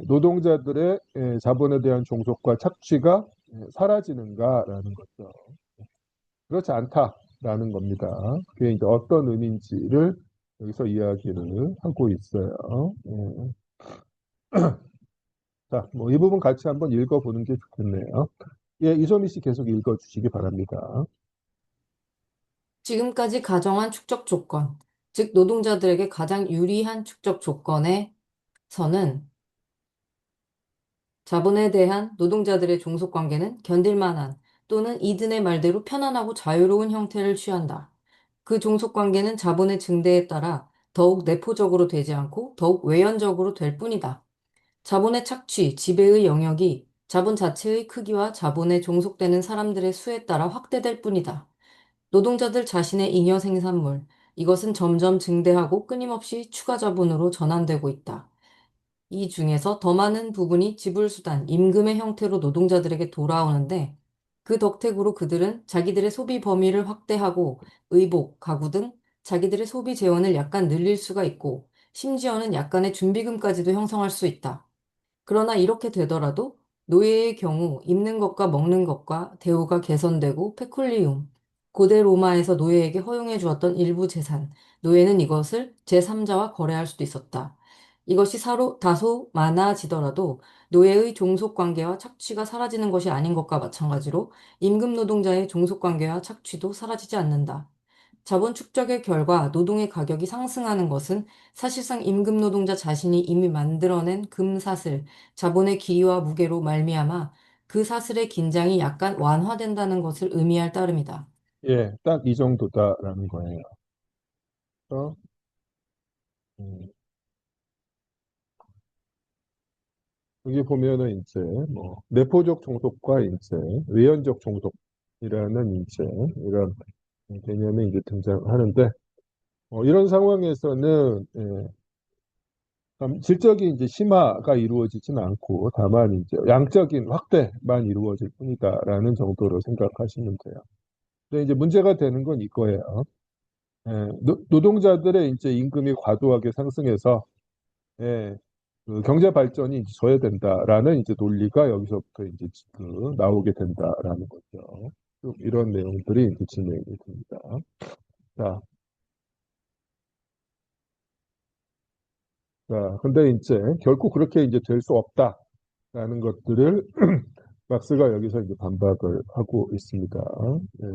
노동자들의 자본에 대한 종속과 착취가 사라지는가라는 거죠. 그렇지 않다라는 겁니다. 그게 이제 어떤 의미인지를 여기서 이야기를 하고 있어요. 자, 뭐 이 부분 같이 한번 읽어보는 게 좋겠네요. 예, 이소미 씨 계속 읽어주시기 바랍니다. 지금까지 가정한 축적 조건, 즉 노동자들에게 가장 유리한 축적 조건에서는 자본에 대한 노동자들의 종속 관계는 견딜만한 또는 이든의 말대로 편안하고 자유로운 형태를 취한다. 그 종속 관계는 자본의 증대에 따라 더욱 내포적으로 되지 않고 더욱 외연적으로 될 뿐이다. 자본의 착취, 지배의 영역이 자본 자체의 크기와 자본에 종속되는 사람들의 수에 따라 확대될 뿐이다. 노동자들 자신의 잉여 생산물, 이것은 점점 증대하고 끊임없이 추가 자본으로 전환되고 있다. 이 중에서 더 많은 부분이 지불수단, 임금의 형태로 노동자들에게 돌아오는데 그 덕택으로 그들은 자기들의 소비 범위를 확대하고 의복, 가구 등 자기들의 소비 재원을 약간 늘릴 수가 있고 심지어는 약간의 준비금까지도 형성할 수 있다. 그러나 이렇게 되더라도 노예의 경우 입는 것과 먹는 것과 대우가 개선되고 페쿨리움, 고대 로마에서 노예에게 허용해 주었던 일부 재산, 노예는 이것을 제3자와 거래할 수도 있었다. 이것이 다소 많아지더라도 노예의 종속관계와 착취가 사라지는 것이 아닌 것과 마찬가지로 임금 노동자의 종속관계와 착취도 사라지지 않는다. 자본 축적의 결과 노동의 가격이 상승하는 것은 사실상 임금 노동자 자신이 이미 만들어낸 금사슬, 자본의 기와 무게로 말미암아 그 사슬의 긴장이 약간 완화된다는 것을 의미할 따름이다. 예, 딱 이 정도다라는 거예요. 그래서, 음, 여기 보면은 이제 뭐 내포적 종속과 이제 외연적 종속이라는 이제 이런 개념이 이제 등장하는데 이런 상황에서는 질적인 이제 심화가 이루어지지는 않고 다만 이제 양적인 확대만 이루어질 뿐이다라는 정도로 생각하시면 돼요. 근데 이제 문제가 되는 건 이거예요. 노동자들의 이제 임금이 과도하게 상승해서 예, 그 경제 발전이 이제 져야 된다라는 이제 논리가 여기서부터 이제 나오게 된다라는 거죠. 좀 이런 내용들이 이제 진행이 됩니다. 자, 근데 이제 결코 그렇게 이제 될 수 없다라는 것들을 막스가 여기서 이제 반박을 하고 있습니다. 예.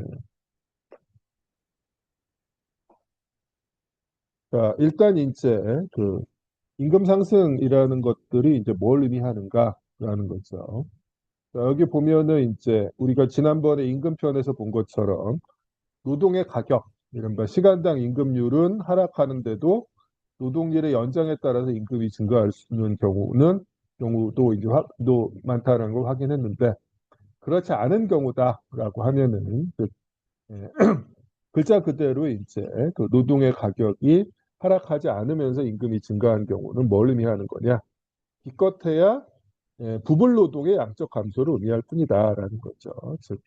자, 일단 이제 그 임금 상승이라는 것들이 이제 뭘 의미하는가라는 거죠. 자, 여기 보면은 이제 우리가 지난번에 임금편에서 본 것처럼 노동의 가격, 이른바 시간당 임금률은 하락하는데도 노동일의 연장에 따라서 임금이 증가할 수 있는 경우도 이제 도 많다는 걸 확인했는데 그렇지 않은 경우다라고 하면은 예, 글자 그대로 이제 그 노동의 가격이 하락하지 않으면서 임금이 증가한 경우는 뭘 의미하는 거냐? 기껏해야 부분 노동의 양적 감소를 의미할 뿐이다라는 거죠. 즉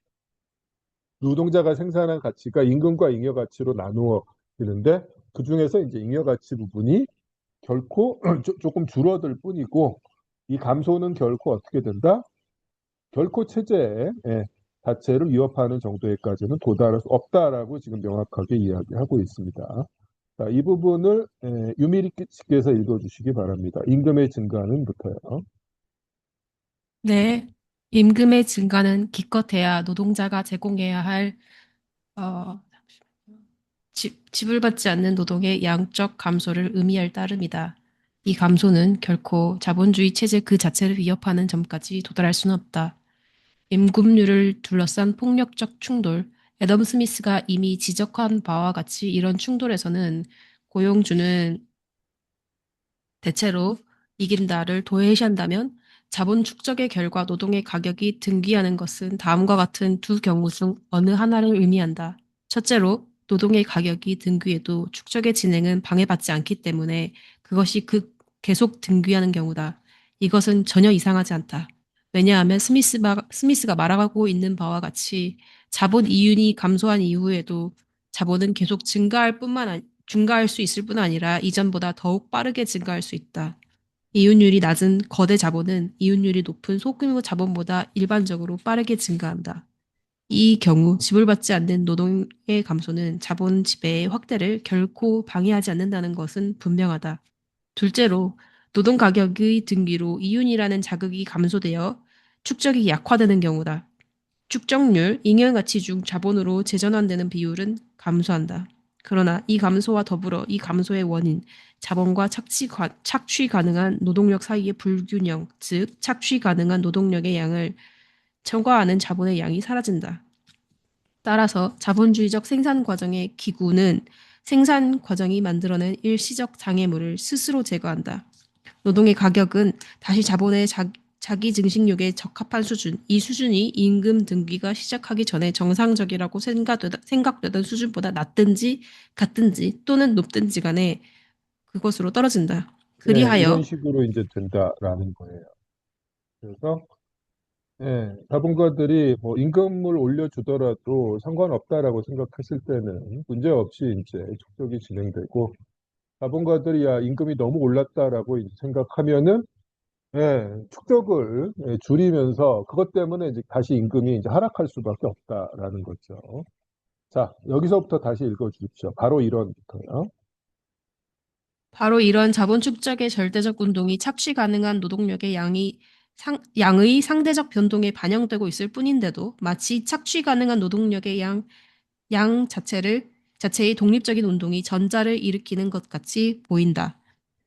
노동자가 생산한 가치가 임금과 잉여 가치로 나누어지는데 그 중에서 이제 잉여 가치 부분이 결코 조금 줄어들 뿐이고 이 감소는 결코 어떻게 된다? 결코 체제 자체를 위협하는 정도에까지는 도달할 수 없다라고 지금 명확하게 이야기하고 있습니다. 자, 이 부분을 유미리 씨께서 읽어주시기 바랍니다. 임금의 증가는부터요. 네, 임금의 증가는 기껏해야 노동자가 제공해야 할 어, 지불받지 않는 노동의 양적 감소를 의미할 따름이다. 이 감소는 결코 자본주의 체제 그 자체를 위협하는 점까지 도달할 수는 없다. 임금률을 둘러싼 폭력적 충돌, 애덤 스미스가 이미 지적한 바와 같이 이런 충돌에서는 고용주는 대체로 이긴다를 도외시한다면 자본 축적의 결과 노동의 가격이 등기하는 것은 다음과 같은 두 경우 중 어느 하나를 의미한다. 첫째로 노동의 가격이 등기해도 축적의 진행은 방해받지 않기 때문에 그것이 계속 등기하는 경우다. 이것은 전혀 이상하지 않다. 왜냐하면 스미스가 말하고 있는 바와 같이 자본 이윤이 감소한 이후에도 자본은 계속 증가할 수 있을 뿐 아니라 이전보다 더욱 빠르게 증가할 수 있다. 이윤율이 낮은 거대 자본은 이윤율이 높은 소규모 자본보다 일반적으로 빠르게 증가한다. 이 경우 지불받지 않는 노동의 감소는 자본 지배의 확대를 결코 방해하지 않는다는 것은 분명하다. 둘째로 노동 가격의 등기로 이윤이라는 자극이 감소되어 축적이 약화되는 경우다. 축적률, 잉여가치 중 자본으로 재전환되는 비율은 감소한다. 그러나 이 감소와 더불어 이 감소의 원인, 자본과 착취 가능한 노동력 사이의 불균형, 즉 착취 가능한 노동력의 양을 첨가하는 자본의 양이 사라진다. 따라서 자본주의적 생산 과정의 기구는 생산 과정이 만들어낸 일시적 장애물을 스스로 제거한다. 노동의 가격은 다시 자본의 자기 증식력에 적합한 수준, 이 수준이 임금 등기가 시작하기 전에 정상적이라고 생각되던 수준보다 낮든지 같든지 또는 높든지 간에 그것으로 떨어진다. 이런 그리하여 식으로 이제 된다라는 거예요. 그래서 자본가들이 뭐 임금을 올려주더라도 상관없다라고 생각했을 때는 문제없이 이제 축적이 진행되고 자본가들이 야 임금이 너무 올랐다라고 이제 생각하면은 축적을 줄이면서 그것 때문에 이제 다시 임금이 이제 하락할 수밖에 없다라는 거죠. 자, 여기서부터 다시 읽어주십시오. 바로 이론부터요. 바로 이런 자본 축적의 절대적 운동이 착취 가능한 노동력의 양의 상대적 변동에 반영되고 있을 뿐인데도 마치 착취 가능한 노동력의 양 자체의 독립적인 운동이 전자를 일으키는 것 같이 보인다.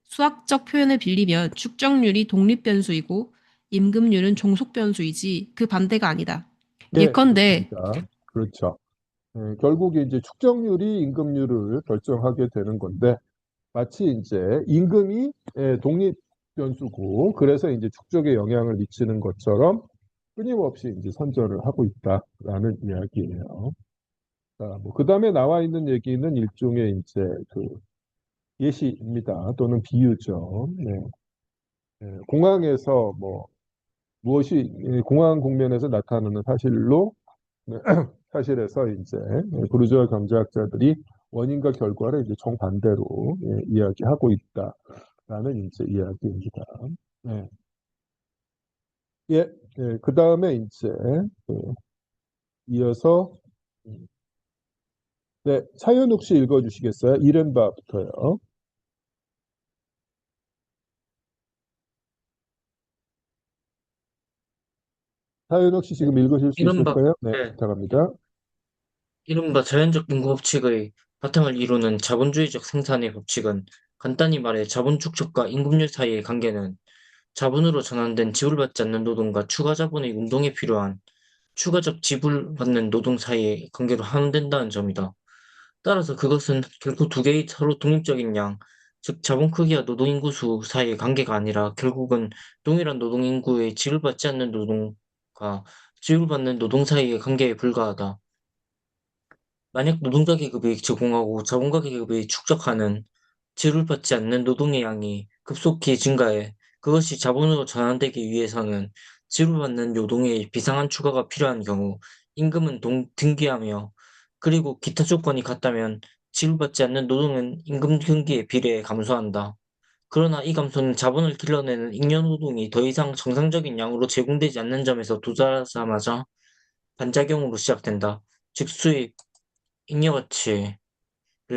수학적 표현을 빌리면 축적률이 독립 변수이고 임금률은 종속 변수이지 그 반대가 아니다. 예, 예컨대 그렇습니다. 그렇죠. 결국 이제 축적률이 임금률을 결정하게 되는 건데 마치 이제 임금이 독립 변수고 그래서 이제 축적에 영향을 미치는 것처럼 끊임없이 이제 선전을 하고 있다라는 이야기예요. 자, 뭐 그다음에 나와 있는 얘기는 일종의 이제 그 예시입니다. 또는 비유죠. 네. 공항에서 뭐 무엇이 공항 국면에서 나타나는 사실로 네, 사실에서 이제 부르주아 경제학자들이 원인과 결과를 이제 정반대로 이야기하고 있다. 라는 이제 이야기입니다. 네. 예, 그 다음에 이제, 그, 이어서, 음, 네, 차윤욱 씨 읽어주시겠어요? 이른바부터요. 차윤욱 씨 지금 읽으실 수 이른바, 있을까요? 네, 네, 부탁합니다. 이른바 자연적 인구 법칙의 바탕을 이루는 자본주의적 생산의 법칙은 간단히 말해 자본 축적과 임금률 사이의 관계는 자본으로 전환된 지불받지 않는 노동과 추가 자본의 운동에 필요한 추가적 지불받는 노동 사이의 관계로 함된다는 점이다. 따라서 그것은 결국 두 개의 서로 독립적인 양, 즉 자본 크기와 노동 인구 수 사이의 관계가 아니라 결국은 동일한 노동 인구의 지불받지 않는 노동과 지불받는 노동 사이의 관계에 불과하다. 만약 노동자 계급이 제공하고 자본가 계급이 축적하는 지불받지 않는 노동의 양이 급속히 증가해 그것이 자본으로 전환되기 위해서는 지불받는 노동의 비상한 추가가 필요한 경우 임금은 등기하며 그리고 기타 조건이 같다면 지불받지 않는 노동은 임금 등기에 비례해 감소한다. 그러나 이 감소는 자본을 길러내는 잉여 노동이 더 이상 정상적인 양으로 제공되지 않는 점에서 도달하자마자 반작용으로 시작된다. 즉 수입, 잉여 가치를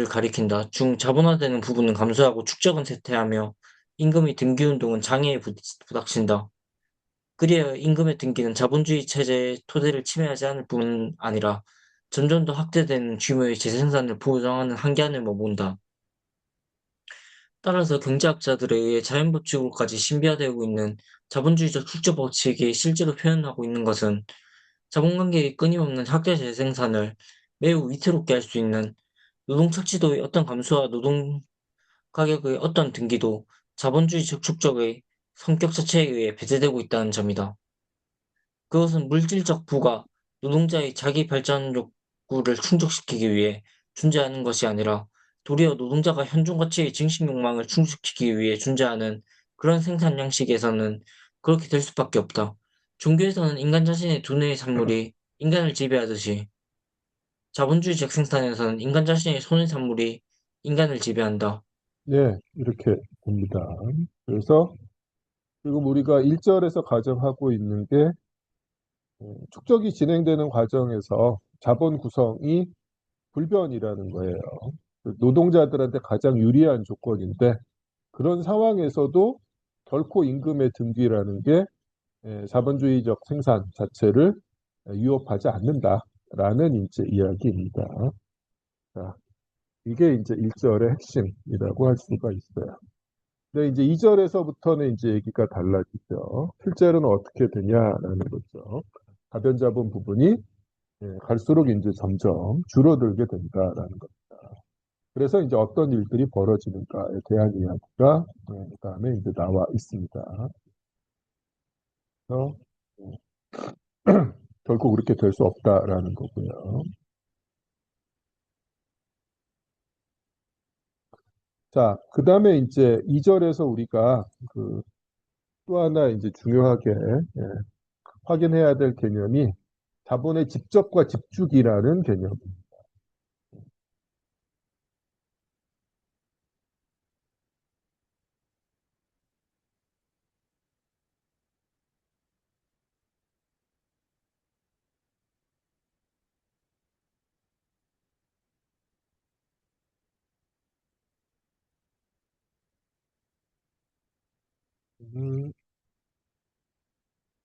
가리킨다. 자본화되는 부분은 감소하고 축적은 쇠퇴하며 임금의 등기 운동은 장애에 부닥친다. 그리하여 임금의 등기는 자본주의 체제의 토대를 침해하지 않을 뿐 아니라 점점 더 확대되는 규모의 재생산을 보장하는 한계안을 머문다. 따라서 경제학자들에 의해 자연법칙으로까지 신비화되고 있는 자본주의적 축적 법칙이 실제로 표현하고 있는 것은 자본관계의 끊임없는 확대 재생산을 매우 위태롭게 할 수 있는 노동 착취도의 어떤 감소와 노동 가격의 어떤 등기도 자본주의적 축적의 성격 자체에 의해 배제되고 있다는 점이다. 그것은 물질적 부가 노동자의 자기 발전 욕구를 충족시키기 위해 존재하는 것이 아니라 도리어 노동자가 현존 가치의 증식 욕망을 충족시키기 위해 존재하는 그런 생산 양식에서는 그렇게 될 수밖에 없다. 종교에서는 인간 자신의 두뇌의 산물이 인간을 지배하듯이 자본주의적 생산에서는 인간 자신의 손의 산물이 인간을 지배한다. 네, 이렇게 봅니다. 그래서 지금 우리가 1절에서 가정하고 있는 게 축적이 진행되는 과정에서 자본 구성이 불변이라는 거예요. 노동자들한테 가장 유리한 조건인데 그런 상황에서도 결코 임금의 등기라는 게 자본주의적 생산 자체를 위협하지 않는다라는 이제 이야기입니다. 자, 이게 이제 1절의 핵심이라고 할 수가 있어요. 근데 이제 2절에서부터는 이제 얘기가 달라지죠. 실제로는 어떻게 되냐라는 거죠. 가변자본 부분이 갈수록 이제 점점 줄어들게 된다라는 것. 그래서 이제 어떤 일들이 벌어지는가에 대한 이야기가 그다음에 이제 나와 있습니다. 그래서 결코 그렇게 될 수 없다라는 거고요. 자, 그다음에 이제 2절에서 우리가 그 또 하나 이제 중요하게 확인해야 될 개념이 자본의 집적과 집중이라는 개념입니다.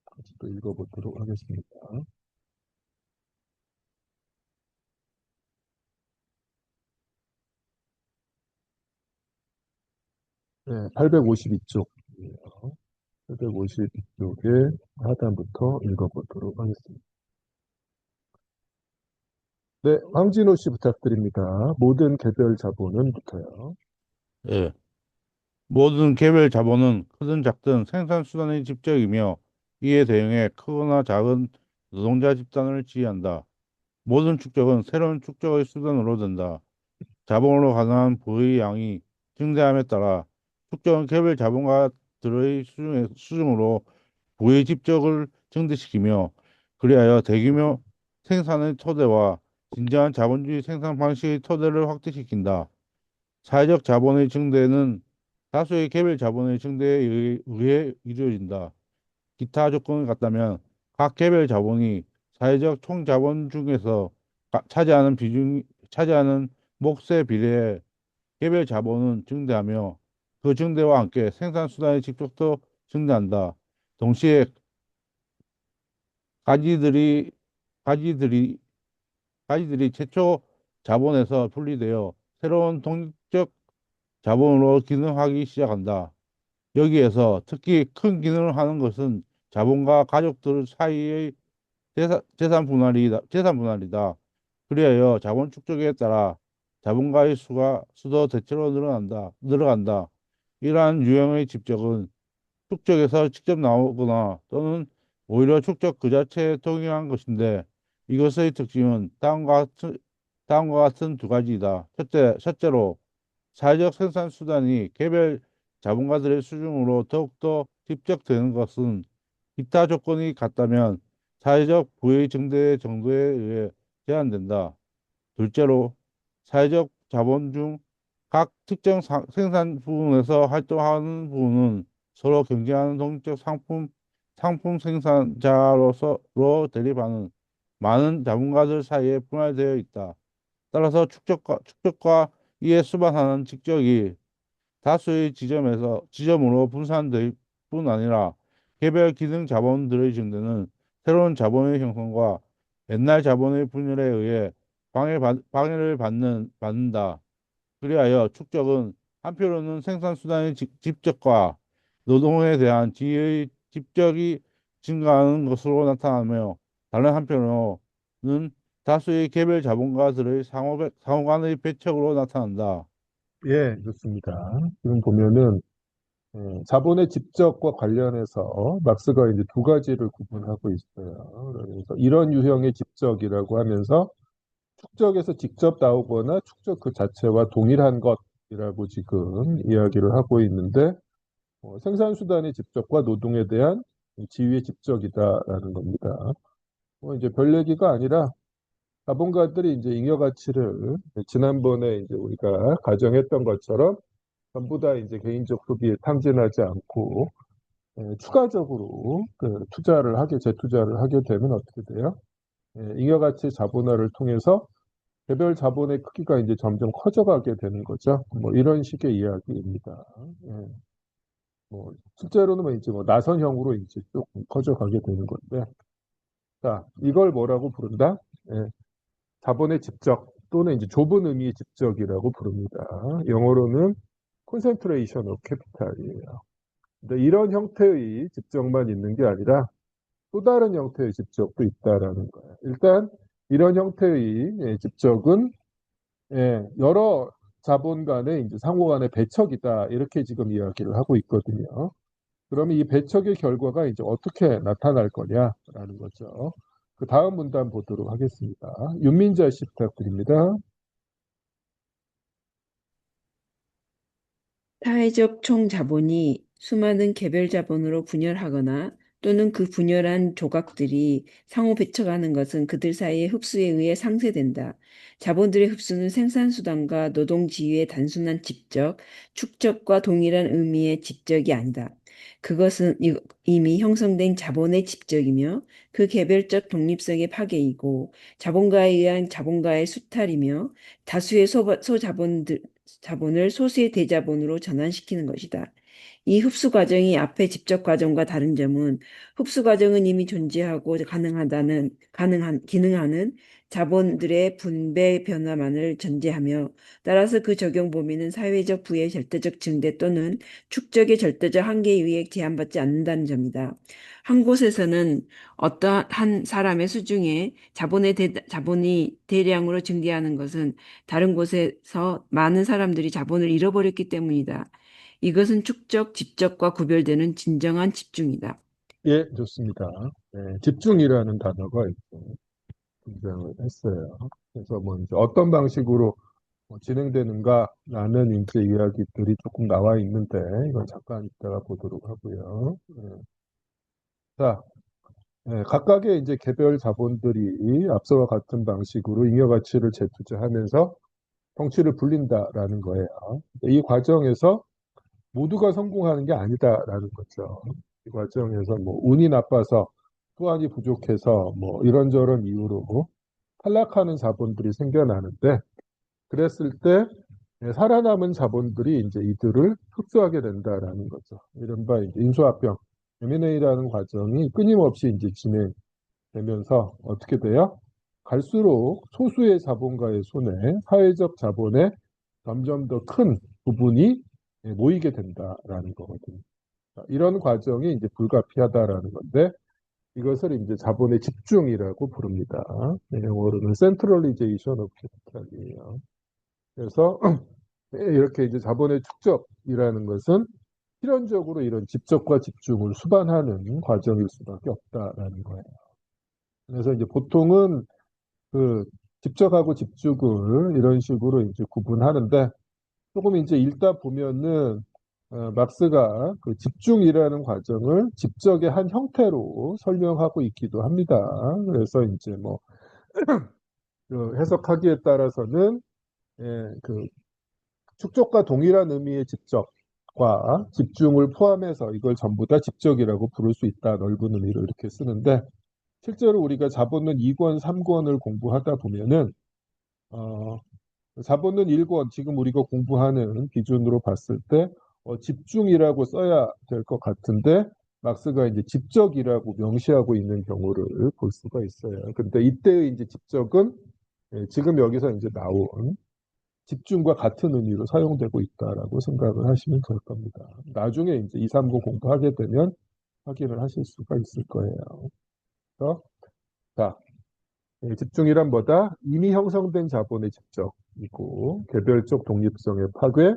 같이 또 읽어보도록 하겠습니다. 네, 852쪽이에요. 852쪽의 하단부터 읽어보도록 하겠습니다. 네, 황진호 씨 부탁드립니다. 모든 개별 자본은부터요. 예. 모든 개별 자본은 크든 작든 생산 수단의 집적이며 이에 대응해 크거나 작은 노동자 집단을 지휘한다. 모든 축적은 새로운 축적의 수단으로 된다. 자본으로 가능한 부의 양이 증대함에 따라 축적은 개별 자본가들의 수중으로 부의 집적을 증대시키며 그리하여 대규모 생산의 토대와 진정한 자본주의 생산 방식의 토대를 확대시킨다. 사회적 자본의 증대는 다수의 개별 자본의 증대에 의해 이루어진다. 기타 조건이 같다면 각 개별 자본이 사회적 총 자본 중에서 차지하는 몫에 비례해 개별 자본은 증대하며 그 증대와 함께 생산 수단의 직접도 증대한다. 동시에 가지들이 가지들이 가지들이 최초 자본에서 분리되어 새로운 독립적 자본으로 기능하기 시작한다. 여기에서 특히 큰 기능을 하는 것은 자본과 가족들 사이의 재산 분할이다. 그리하여 자본 축적에 따라 자본가의 수도 대체로 늘어간다. 이러한 유형의 집적은 축적에서 직접 나오거나 또는 오히려 축적 그 자체에 동일한 것인데 이것의 특징은 다음과 같은 두 가지이다. 첫째로 사회적 생산 수단이 개별 자본가들의 수준으로 더욱더 집적되는 것은 기타 조건이 같다면 사회적 부의 증대 정도에 의해 제한된다. 둘째로, 사회적 자본 중 각 특정 생산 부분에서 활동하는 부분은 서로 경쟁하는 독립적 상품 생산자로서 대립하는 많은 자본가들 사이에 분할되어 있다. 따라서 축적과 이에 수반하는 직적이 다수의 지점으로 분산될 뿐 아니라 개별 기능 자본들의 증대는 새로운 자본의 형성과 옛날 자본의 분열에 의해 방해를 받는다. 그리하여 축적은 한편으로는 생산 수단의 집적과 노동에 대한 지위의 집적이 증가하는 것으로 나타나며 다른 한편으로는 다수의 개별 자본가들의 상호 간의 배척으로 나타난다. 예, 좋습니다. 지금 보면은 자본의 집적과 관련해서 막스가 이제 두 가지를 구분하고 있어요. 그래서 이런 유형의 집적이라고 하면서 축적에서 직접 나오거나 축적 그 자체와 동일한 것이라고 지금 이야기를 하고 있는데 생산수단의 집적과 노동에 대한 지위의 집적이다라는 겁니다. 이제 별 얘기가 아니라 자본가들이 이제 잉여가치를 지난번에 이제 우리가 가정했던 것처럼 전부 다 이제 개인적 소비에 탕진하지 않고 추가적으로 그 재투자를 하게 되면 어떻게 돼요? 잉여가치 자본화를 통해서 개별 자본의 크기가 이제 점점 커져가게 되는 거죠. 뭐 이런 식의 이야기입니다. 예. 뭐 실제로는 뭐 이제 뭐 나선형으로 이제 조금 커져가게 되는 건데, 자 이걸 뭐라고 부른다? 예. 자본의 집적 또는 이제 좁은 의미의 집적이라고 부릅니다. 영어로는 concentration of capital이에요. 근데 이런 형태의 집적만 있는 게 아니라 또 다른 형태의 집적도 있다라는 거예요. 일단 이런 형태의 집적은 여러 자본 간의 이제 상호 간의 배척이다. 이렇게 지금 이야기를 하고 있거든요. 그러면 이 배척의 결과가 이제 어떻게 나타날 거냐라는 거죠. 그 다음 문단 보도록 하겠습니다. 윤민자 씨 부탁드립니다. 사회적 총자본이 수많은 개별 자본으로 분열하거나 또는 그 분열한 조각들이 상호 배척하는 것은 그들 사이의 흡수에 의해 상쇄된다. 자본들의 흡수는 생산수단과 노동지위의 단순한 집적, 축적과 동일한 의미의 집적이 아니다. 그것은 이미 형성된 자본의 집적이며 그 개별적 독립성의 파괴이고 자본가에 의한 자본가의 수탈이며 다수의 자본을 소수의 대자본으로 전환시키는 것이다. 이 흡수 과정이 앞의 집적 과정과 다른 점은 흡수 과정은 이미 존재하고 기능하는 자본들의 분배 변화만을 전제하며 따라서 그 적용 범위는 사회적 부의 절대적 증대 또는 축적의 절대적 한계에 의해 제한받지 않는다는 점이다. 한 곳에서는 어떠한 한 사람의 수중에 자본이 대량으로 증대하는 것은 다른 곳에서 많은 사람들이 자본을 잃어버렸기 때문이다. 이것은 축적, 집적과 구별되는 진정한 집중이다. 예, 좋습니다. 집중이라는 단어가 있고 등장을 했어요. 그래서 뭐 이제 어떤 방식으로 진행되는가라는 이제 이야기들이 조금 나와 있는데 이건 잠깐 이따가 보도록 하고요. 자, 각각의 이제 개별 자본들이 앞서와 같은 방식으로 잉여가치를 재투자하면서 덩치를 불린다라는 거예요. 이 과정에서 모두가 성공하는 게 아니다라는 거죠. 이 과정에서 뭐 운이 나빠서 또한이 부족해서 뭐 이런저런 이유로 탈락하는 자본들이 생겨나는데 그랬을 때 살아남은 자본들이 이제 이들을 흡수하게 된다라는 거죠. 이른바 이제 인수합병, M&A라는 과정이 끊임없이 이제 진행되면서 어떻게 돼요? 갈수록 소수의 자본가의 손에 사회적 자본의 점점 더 큰 부분이 모이게 된다라는 거거든요. 이런 과정이 이제 불가피하다라는 건데 이것을 이제 자본의 집중이라고 부릅니다. 영어로는 Centralization of Capital이에요. 그래서 이렇게 이제 자본의 축적이라는 것은 필연적으로 이런 집적과 집중을 수반하는 과정일 수밖에 없다라는 거예요. 그래서 이제 보통은 그 집적하고 집중을 이런 식으로 이제 구분하는데 조금 이제 읽다 보면은 막스가 그 집중이라는 과정을 집적의 한 형태로 설명하고 있기도 합니다. 그래서 이제 뭐 그 해석하기에 따라서는 그 축적과 동일한 의미의 집적과 집중을 포함해서 이걸 전부 다 집적이라고 부를 수 있다. 넓은 의미로 이렇게 쓰는데 실제로 우리가 자본론 2권, 3권을 공부하다 보면은 어, 자본론 1권 지금 우리가 공부하는 기준으로 봤을 때 집중이라고 써야 될 것 같은데 막스가 이제 집적이라고 명시하고 있는 경우를 볼 수가 있어요. 근데 이때의 이제 집적은 지금 여기서 이제 나온 집중과 같은 의미로 사용되고 있다라고 생각을 하시면 될 겁니다. 나중에 이제 2, 3고 공부하게 되면 확인을 하실 수가 있을 거예요. 그래서 자, 집중이란 뭐다? 이미 형성된 자본의 집적이고 개별적 독립성의 파괴,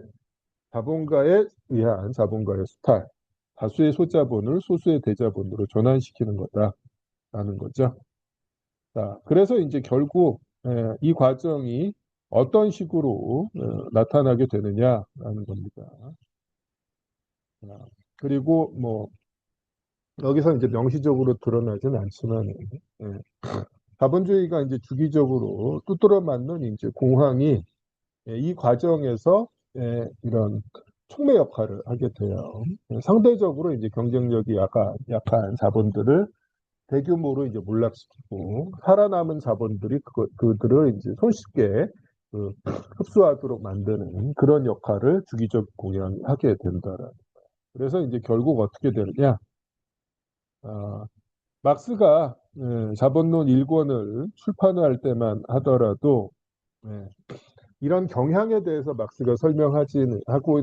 자본가에 의한 자본가의 수탈, 다수의 소자본을 소수의 대자본으로 전환시키는 거다라는 거죠. 자, 그래서 이제 결국 이 과정이 어떤 식으로 나타나게 되느냐라는 겁니다. 자, 그리고 뭐 여기서 이제 명시적으로 드러나지는 않지만 자본주의가 이제 주기적으로 두드러 맞는 이제 공황이 이 과정에서 이런 촉매 역할을 하게 돼요. 상대적으로 이제 경쟁력이 약한 자본들을 대규모로 이제 몰락시키고 살아남은 자본들이 그들을 이제 손쉽게 그 흡수하도록 만드는 그런 역할을 주기적 공양이 하게 된다라는. 그래서 이제 결국 어떻게 되느냐? 막스가 자본론 1권을 출판할 때만 하더라도 이런 경향에 대해서 막스가 설명하지는 하고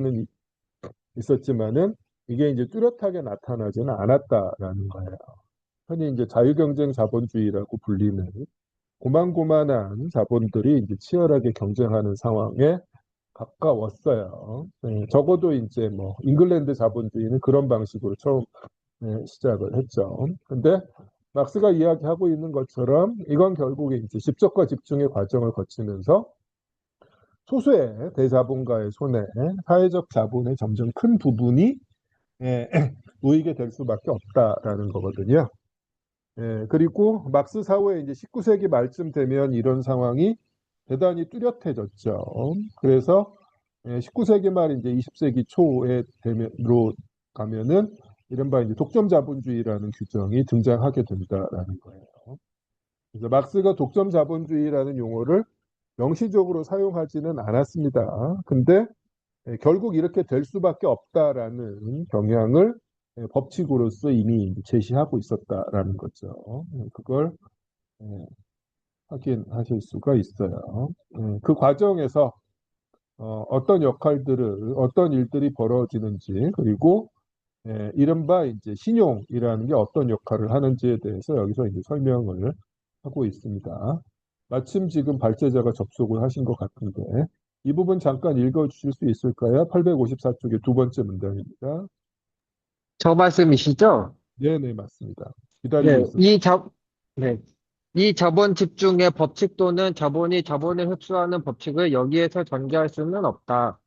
있었지만은 이게 이제 뚜렷하게 나타나지는 않았다라는 거예요. 흔히 이제 자유경쟁 자본주의라고 불리는 고만고만한 자본들이 이제 치열하게 경쟁하는 상황에 가까웠어요. 적어도 이제 뭐 잉글랜드 자본주의는 그런 방식으로 처음 시작을 했죠. 근데 막스가 이야기하고 있는 것처럼 이건 결국에 이제 집적과 집중의 과정을 거치면서 소수의 대자본가의 손에 사회적 자본의 점점 큰 부분이 놓이게 될 수밖에 없다라는 거거든요. 그리고 막스 사후에 이제 19세기 말쯤 되면 이런 상황이 대단히 뚜렷해졌죠. 그래서 19세기 말 이제 20세기 초에 되면로 가면은 이른바 이제 독점 자본주의라는 규정이 등장하게 된다라는 거예요. 그래서 막스가 독점 자본주의라는 용어를 명시적으로 사용하지는 않았습니다. 근데 결국 이렇게 될 수밖에 없다라는 경향을 법칙으로서 이미 제시하고 있었다라는 거죠. 그걸 확인하실 수가 있어요. 그 과정에서 어떤 역할들을 어떤 일들이 벌어지는지 그리고 이른바 이제 신용이라는 게 어떤 역할을 하는지에 대해서 여기서 이제 설명을 하고 있습니다. 마침 지금 발제자가 접속을 하신 것 같은데 이 부분 잠깐 읽어주실 수 있을까요? 854쪽의 두 번째 문장입니다. 저 말씀이시죠? 네네, 맞습니다. 기다리고 네, 있습니다. 네. 이 자본 집중의 법칙 또는 자본이 자본을 흡수하는 법칙을 여기에서 전개할 수는 없다.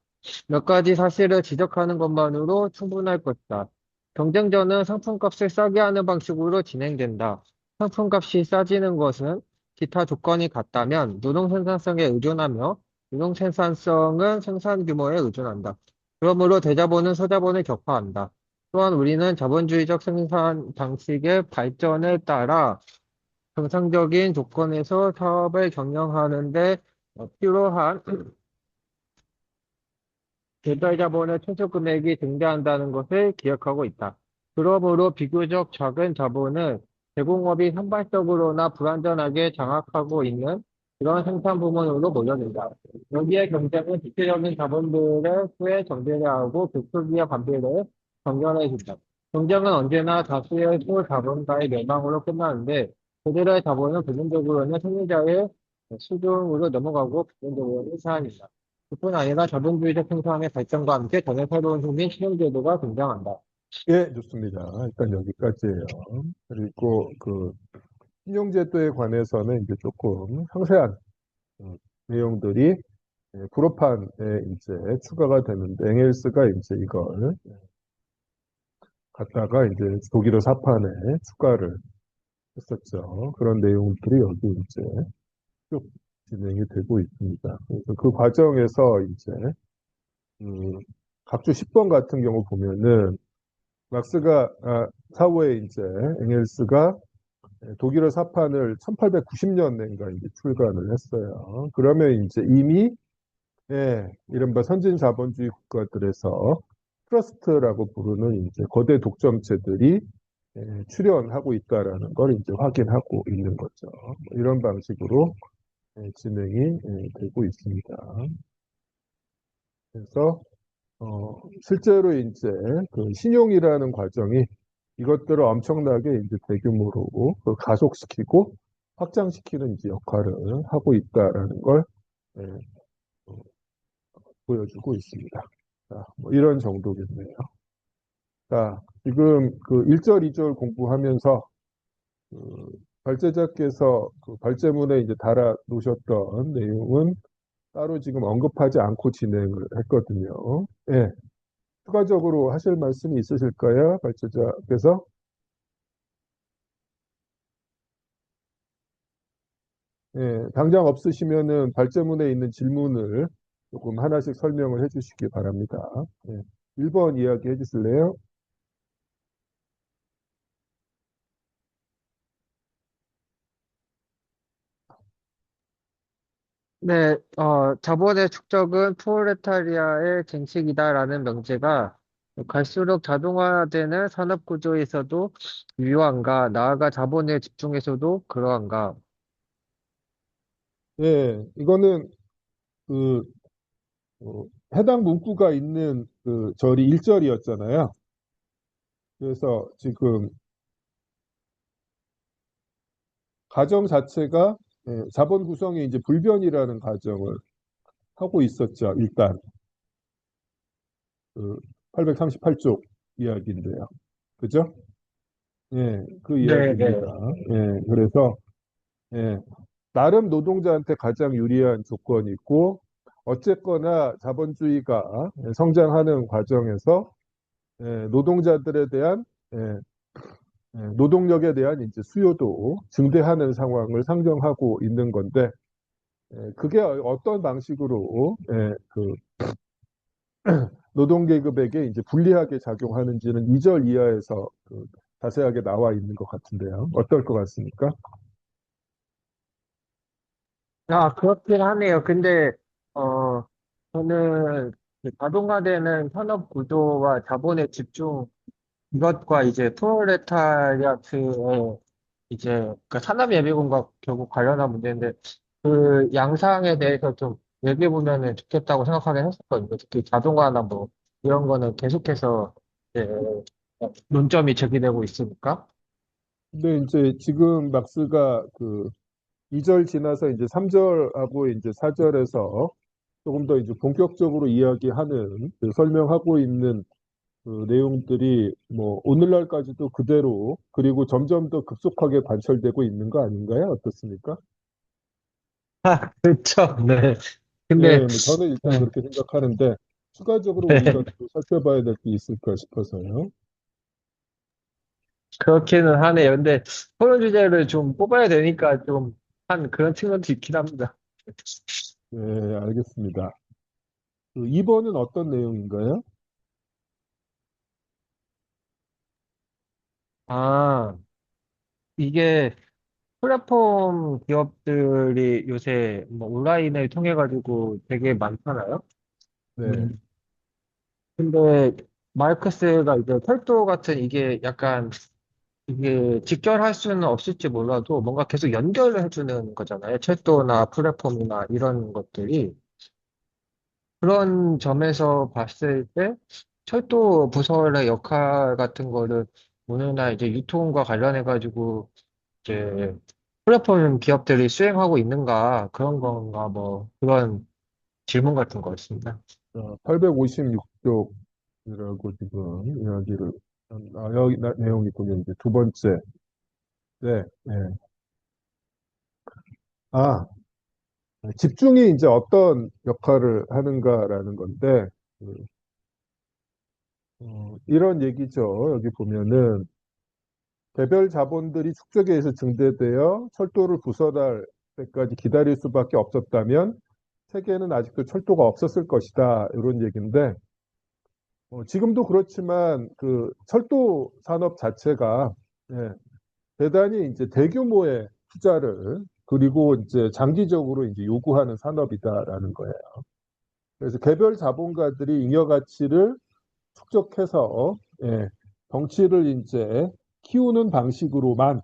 몇 가지 사실을 지적하는 것만으로 충분할 것이다. 경쟁전은 상품값을 싸게 하는 방식으로 진행된다. 상품값이 싸지는 것은 기타 조건이 같다면 노동 생산성에 의존하며 노동 생산성은 생산 규모에 의존한다. 그러므로 대자본은 소자본을 격파한다. 또한 우리는 자본주의적 생산 방식의 발전에 따라 정상적인 조건에서 사업을 경영하는 데 필요한 개별 자본의 최소 금액이 증대한다는 것을 기억하고 있다. 그러므로 비교적 작은 자본은 제공업이 산발적으로나 불완전하게 장악하고 있는 그런 생산 부문으로 몰려든다. 여기에 경쟁은 대표적인 자본들의 수에 정제하고 그 크기와 관계를 정렬해준다. 경쟁은 언제나 다수의 소자본가의 멸망으로 끝나는데 그들의 자본은 부분적으로는 승리자의 수중으로 넘어가고 부분적으로는 사라진다. 뿐 아니라 자본주의적 생산의 발전과 함께 전혀 새로운 힘인 신용제도가 등장한다. 예, 좋습니다. 일단 여기까지예요. 그리고 그 신용제도에 관해서는 이제 조금 상세한 내용들이 불어판에 이제 추가가 되는데 엥겔스가 이제 이걸 갖다가 이제 독일어 사판에 추가를 했었죠. 그런 내용들이 여기 이제 쭉 진행이 되고 있습니다. 그래서 그 과정에서 이제 각주 10번 같은 경우 보면은 막스가 사후에 이제 엥겔스가 독일어 사판을 1890년대인가 이제 출간을 했어요. 그러면 이제 이미 이른바 선진 자본주의 국가들에서 트러스트라고 부르는 이제 거대 독점체들이 출현하고 있다라는 걸 이제 확인하고 있는 거죠. 이런 방식으로 진행이 되고 있습니다. 그래서 실제로 이제 그 신용이라는 과정이 이것들을 엄청나게 이제 대규모로 그 가속시키고 확장시키는 이제 역할을 하고 있다라는 걸 예, 어, 보여주고 있습니다. 자, 뭐 이런 정도겠네요. 자, 지금 그 1절, 2절 공부하면서 그 발제자께서 그 발제문에 이제 달아 놓으셨던 내용은 따로 지금 언급하지 않고 진행을 했거든요. 예, 추가적으로 하실 말씀이 있으실까요? 발제자께서? 예, 당장 없으시면은 발제문에 있는 질문을 조금 하나씩 설명을 해주시기 바랍니다. 예, 1번 이야기 해주실래요? 네, 자본의 축적은 프롤레타리아의 쟁식이다라는 명제가 갈수록 자동화되는 산업 구조에서도 유효한가, 나아가 자본의 집중에서도 그러한가. 예, 이거는 그 해당 문구가 있는 그 절이 1절이었잖아요. 그래서 지금 가정 자체가 자본 구성이 이제 불변이라는 가정을 하고 있었죠. 일단 그 838쪽 이야기인데요. 그죠? 예, 그 네, 이야기입니다. 네. 예, 그래서 예, 나름 노동자한테 가장 유리한 조건이 있고 어쨌거나 자본주의가 성장하는 과정에서 노동자들에 대한 예, 노동력에 대한 이제 수요도 증대하는 상황을 상정하고 있는 건데 그게 어떤 방식으로 그 노동계급에게 이제 불리하게 작용하는지는 2절 이하에서 그 자세하게 나와 있는 것 같은데요. 어떨 것 같습니까? 아, 그렇긴 하네요. 근데, 어, 저는 그 자동화되는 산업 구조와 자본의 집중, 이것과 이제 프롤레타리아트의 이제 그 산업 예비군과 결국 관련한 문제인데, 그 양상에 대해서 좀 얘기해 보면은 좋겠다고 생각하긴 했었거든요. 특히 자동화나 뭐, 이런 거는 계속해서 이제 논점이 제기되고 있으니까. 근데 이제 지금 막스가 그 2절 지나서 이제 3절하고 이제 4절에서 조금 더 이제 본격적으로 이야기하는 그 설명하고 있는 그 내용들이 뭐 오늘날까지도 그대로 그리고 점점 더 급속하게 관철되고 있는 거 아닌가요? 어떻습니까? 그렇죠. 네. 근데, 예, 뭐 저는 일단 음, 그렇게 생각하는데 추가적으로 우리가 네. 또 살펴봐야 될 게 있을까 싶어서요. 그렇기는 하네요. 근데 토론 주제를 좀 뽑아야 되니까 좀 한 그런 측면도 있긴 합니다. 예, 알겠습니다. 그 2번은 어떤 내용인가요? 아, 이게 플랫폼 기업들이 요새 뭐 온라인을 통해 가지고 되게 많잖아요. 네. 음. 근데 마르크스가 이제 철도 같은 이게 약간 이게 직결할 수는 없을지 몰라도 뭔가 계속 연결을 해주는 거잖아요. 철도나 플랫폼이나 이런 것들이. 그런 점에서 봤을 때 철도 부서의 역할 같은 거를 오늘날 이제 유통과 관련해가지고 이제 플랫폼 기업들이 수행하고 있는가 그런 건가 뭐 그런 질문 같은 거였습니다. 856쪽이라고 지금 이야기를, 여기 내용이 보면 이제 두 번째. 네, 네. 아, 집중이 이제 어떤 역할을 하는가라는 건데, 그, 이런 얘기죠. 여기 보면은, 개별 자본들이 축적에 의해서 증대되어 철도를 부서달 때까지 기다릴 수밖에 없었다면, 세계에는 아직도 철도가 없었을 것이다. 이런 얘기인데, 지금도 그렇지만, 그, 철도 산업 자체가, 예, 대단히 이제 대규모의 투자를, 그리고 이제 장기적으로 이제 요구하는 산업이다라는 거예요. 그래서 개별 자본가들이 잉여 가치를 축적해서 덩치를 이제 키우는 방식으로만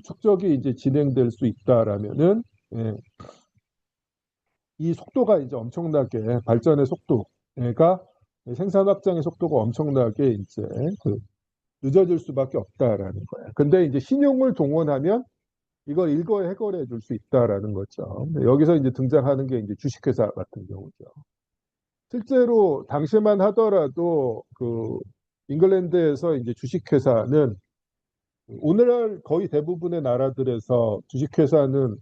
축적이 이제 진행될 수 있다라면은 예, 이 속도가 이제 엄청나게 발전의 속도가 생산 확장의 속도가 엄청나게 이제 그 늦어질 수밖에 없다라는 거예요. 근데 이제 신용을 동원하면 이걸 일거에 해결해 줄 수 있다라는 거죠. 여기서 이제 등장하는 게 이제 주식회사 같은 경우죠. 실제로 당시만 하더라도 그 잉글랜드에서 이제 주식회사는 오늘날 거의 대부분의 나라들에서 주식회사는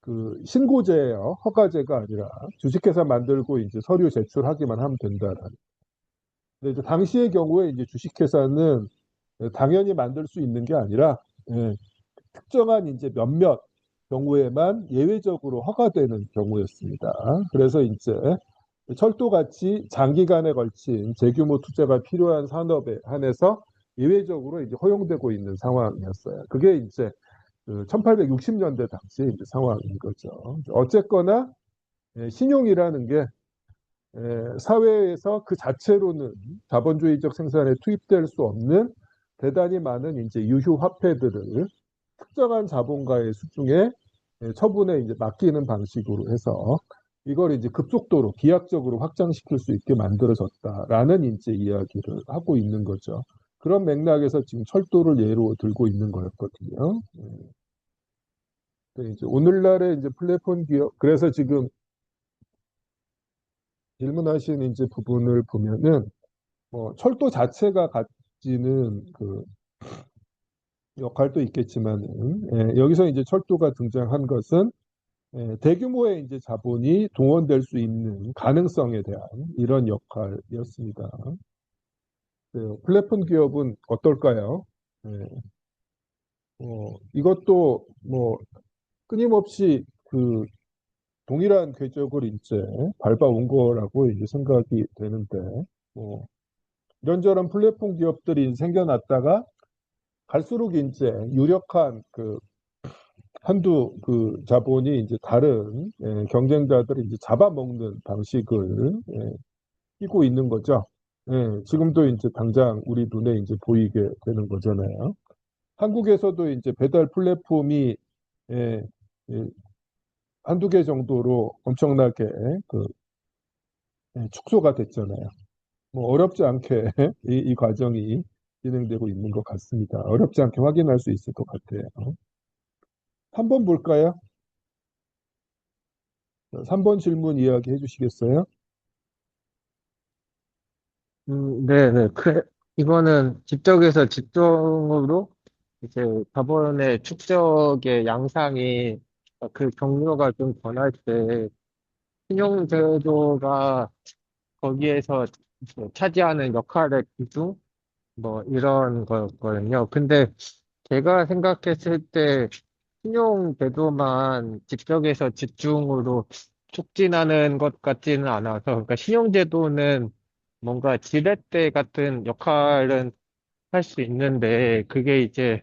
그 신고제예요. 허가제가 아니라 주식회사 만들고 이제 서류 제출하기만 하면 된다라는. 근데 이제 당시의 경우에 이제 주식회사는 당연히 만들 수 있는 게 아니라 예, 특정한 이제 몇몇 경우에만 예외적으로 허가되는 경우였습니다. 그래서 이제 철도같이 장기간에 걸친 재규모 투자가 필요한 산업에 한해서 예외적으로 이제 허용되고 있는 상황이었어요. 그게 이제 그 1860년대 당시 이제 상황인 거죠. 어쨌거나 신용이라는 게 사회에서 그 자체로는 자본주의적 생산에 투입될 수 없는 대단히 많은 이제 유휴 화폐들을 특정한 자본가의 수중에 처분에 이제 맡기는 방식으로 해서 이걸 이제 급속도로 기하학적으로 확장시킬 수 있게 만들어졌다라는 이제 이야기를 하고 있는 거죠. 그런 맥락에서 지금 철도를 예로 들고 있는 거였거든요. 이제 오늘날의 이제 플랫폼 기업, 그래서 지금 질문하신 이제 부분을 보면은 뭐 철도 자체가 가지는 그 역할도 있겠지만은 여기서 이제 철도가 등장한 것은 대규모의 이제 자본이 동원될 수 있는 가능성에 대한 이런 역할이었습니다. 플랫폼 기업은 어떨까요? 예, 이것도 뭐 끊임없이 그 동일한 궤적을 이제 밟아온 거라고 이제 생각이 되는데, 뭐 이런저런 플랫폼 기업들이 생겨났다가 갈수록 이제 유력한 그 한두 그 자본이 이제 다른 경쟁자들을 이제 잡아먹는 방식을 띄고 있는 거죠. 지금도 이제 당장 우리 눈에 이제 보이게 되는 거잖아요. 한국에서도 이제 배달 플랫폼이 예, 예, 한두 개 정도로 엄청나게 그 축소가 됐잖아요. 뭐 어렵지 않게 이 과정이 진행되고 있는 것 같습니다. 어렵지 않게 확인할 수 있을 것 같아요. 한번 볼까요? 3번 질문 이야기 해주시겠어요? 네네. 이거는 집적에서 집중으로 이제 자본의 축적의 양상이 그 경로가 좀 변할 때 신용제도가 거기에서 이제 차지하는 역할의 기준 뭐 이런 거였거든요. 근데 제가 생각했을 때 신용제도만 집적에서 집중으로 촉진하는 것 같지는 않아서 그러니까 신용제도는 뭔가 지렛대 같은 역할은 할 수 있는데 그게 이제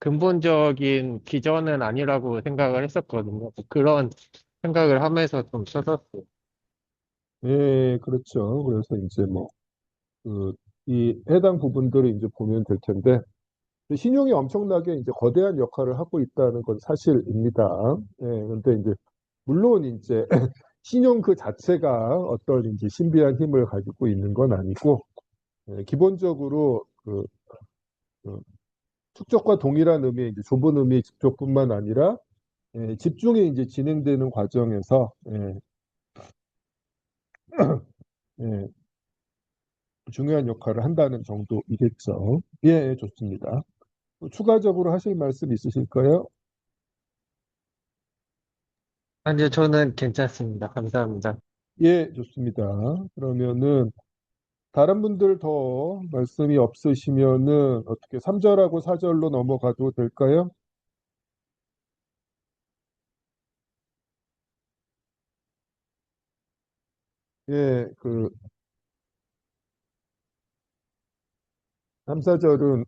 근본적인 기전은 아니라고 생각을 했었거든요. 그런 생각을 하면서 좀 써봤어요. 예, 그렇죠. 그래서 이제 뭐, 그, 이 해당 부분들을 이제 보면 될 텐데, 신용이 엄청나게 이제 거대한 역할을 하고 있다는 건 사실입니다. 예, 근데 이제, 물론 이제, 신용 그 자체가 어떤 이제 신비한 힘을 가지고 있는 건 아니고, 기본적으로 그 축적과 동일한 의미의 이제 좁은 의미의 집적뿐만 아니라, 집중이 이제 진행되는 과정에서, 예, 중요한 역할을 한다는 정도이겠죠. 예, 예, 좋습니다. 또 추가적으로 하실 말씀 있으실까요? 아니요, 저는 괜찮습니다. 감사합니다. 예, 좋습니다. 그러면은 다른 분들 더 말씀이 없으시면은 어떻게 3절하고 4절로 넘어가도 될까요? 예, 3, 4절은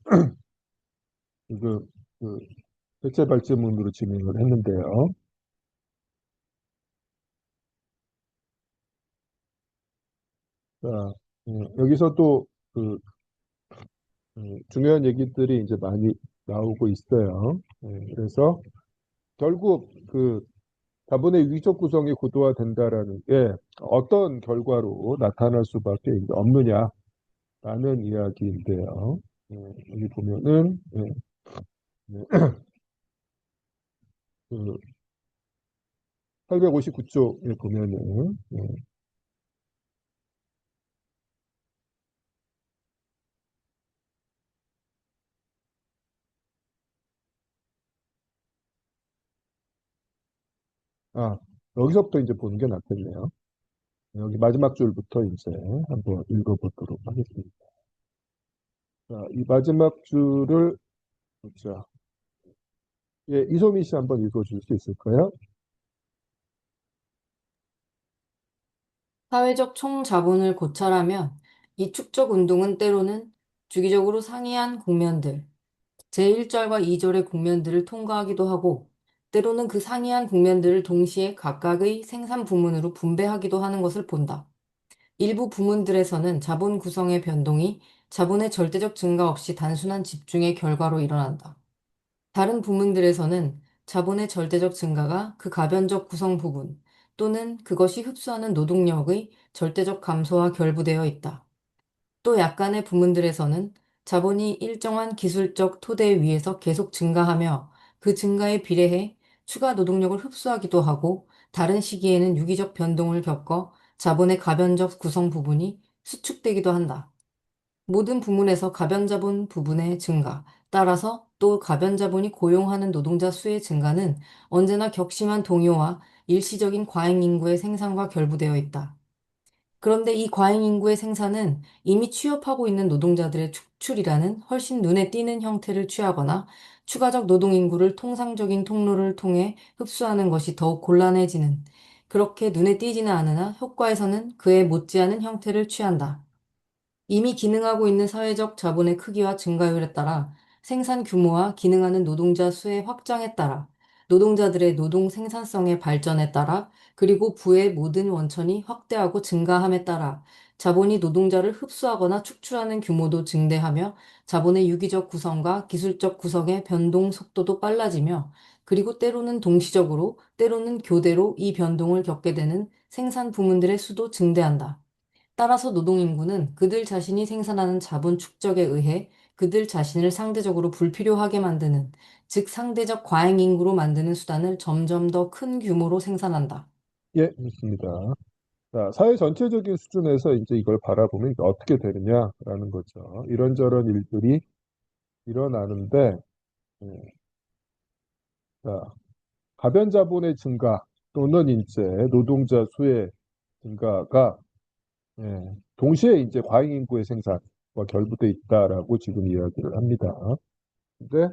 그, 그 대체 발제문으로 진행을 했는데요. 자, 여기서 또 그, 중요한 얘기들이 이제 많이 나오고 있어요. 그래서 결국 자본의 위기적 구성이 고도화된다라는 게 어떤 결과로 나타날 수밖에 이제 없느냐라는 이야기인데요. 여기 보면은 859쪽에 보면은 아 여기서부터 이제 보는 게 낫겠네요. 여기 마지막 줄부터 이제 한번 읽어보도록 하겠습니다. 자, 이 마지막 줄을 자, 예, 이소미 씨 한번 읽어줄 수 있을까요? 사회적 총자본을 고찰하면 이 축적 운동은 때로는 주기적으로 상이한 국면들, 제1절과 2절의 국면들을 통과하기도 하고, 때로는 그 상이한 국면들을 동시에 각각의 생산 부문으로 분배하기도 하는 것을 본다. 일부 부문들에서는 자본 구성의 변동이 자본의 절대적 증가 없이 단순한 집중의 결과로 일어난다. 다른 부문들에서는 자본의 절대적 증가가 그 가변적 구성 부분 또는 그것이 흡수하는 노동력의 절대적 감소와 결부되어 있다. 또 약간의 부문들에서는 자본이 일정한 기술적 토대 위에서 계속 증가하며 그 증가에 비례해 추가 노동력을 흡수하기도 하고 다른 시기에는 유기적 변동을 겪어 자본의 가변적 구성 부분이 수축되기도 한다. 모든 부문에서 가변자본 부분의 증가, 따라서 또 가변자본이 고용하는 노동자 수의 증가는 언제나 격심한 동요와 일시적인 과잉 인구의 생산과 결부되어 있다. 그런데 이 과잉 인구의 생산은 이미 취업하고 있는 노동자들의 축출이라는 훨씬 눈에 띄는 형태를 취하거나 추가적 노동 인구를 통상적인 통로를 통해 흡수하는 것이 더욱 곤란해지는, 그렇게 눈에 띄지는 않으나 효과에서는 그에 못지않은 형태를 취한다. 이미 기능하고 있는 사회적 자본의 크기와 증가율에 따라 생산 규모와 기능하는 노동자 수의 확장에 따라 노동자들의 노동 생산성의 발전에 따라 그리고 부의 모든 원천이 확대하고 증가함에 따라 자본이 노동자를 흡수하거나 축출하는 규모도 증대하며 자본의 유기적 구성과 기술적 구성의 변동 속도도 빨라지며 그리고 때로는 동시적으로 때로는 교대로 이 변동을 겪게 되는 생산 부문들의 수도 증대한다. 따라서 노동인구는 그들 자신이 생산하는 자본 축적에 의해 그들 자신을 상대적으로 불필요하게 만드는, 즉 상대적 과잉인구로 만드는 수단을 점점 더 큰 규모로 생산한다. 예, 좋습니다. 자, 사회 전체적인 수준에서 이제 이걸 바라보면 이게 어떻게 되느냐라는 거죠. 이런저런 일들이 일어나는데, 예, 자, 가변 자본의 증가 또는 이제 노동자 수의 증가가 동시에 이제 과잉 인구의 생산과 결부돼 있다라고 지금 이야기를 합니다. 근데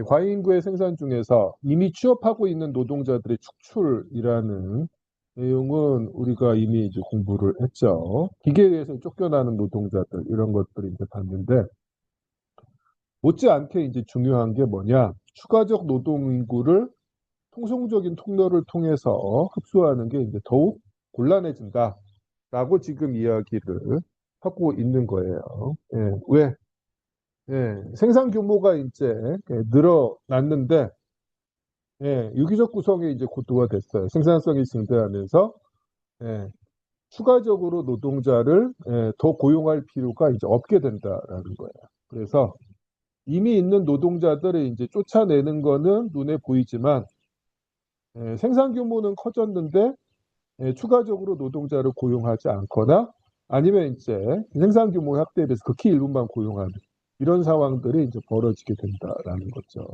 과잉 인구의 생산 중에서 이미 취업하고 있는 노동자들의 축출이라는 내용은 우리가 이미 이제 공부를 했죠. 기계에 의해서 쫓겨나는 노동자들 이런 것들을 이제 봤는데 못지않게 이제 중요한 게 뭐냐? 추가적 노동 인구를 통상적인 통로를 통해서 흡수하는 게 이제 더욱 곤란해진다라고 지금 이야기를 하고 있는 거예요. 예, 왜? 예, 생산 규모가 이제 늘어났는데, 예, 유기적 구성이 이제 고도화됐어요. 생산성이 증대하면서, 예, 추가적으로 노동자를 더 고용할 필요가 이제 없게 된다라는 거예요. 그래서 이미 있는 노동자들을 이제 쫓아내는 거는 눈에 보이지만, 생산 규모는 커졌는데 추가적으로 노동자를 고용하지 않거나 아니면 이제 생산 규모 확대에 대해서 극히 일부만 고용하는 이런 상황들이 이제 벌어지게 된다라는 거죠.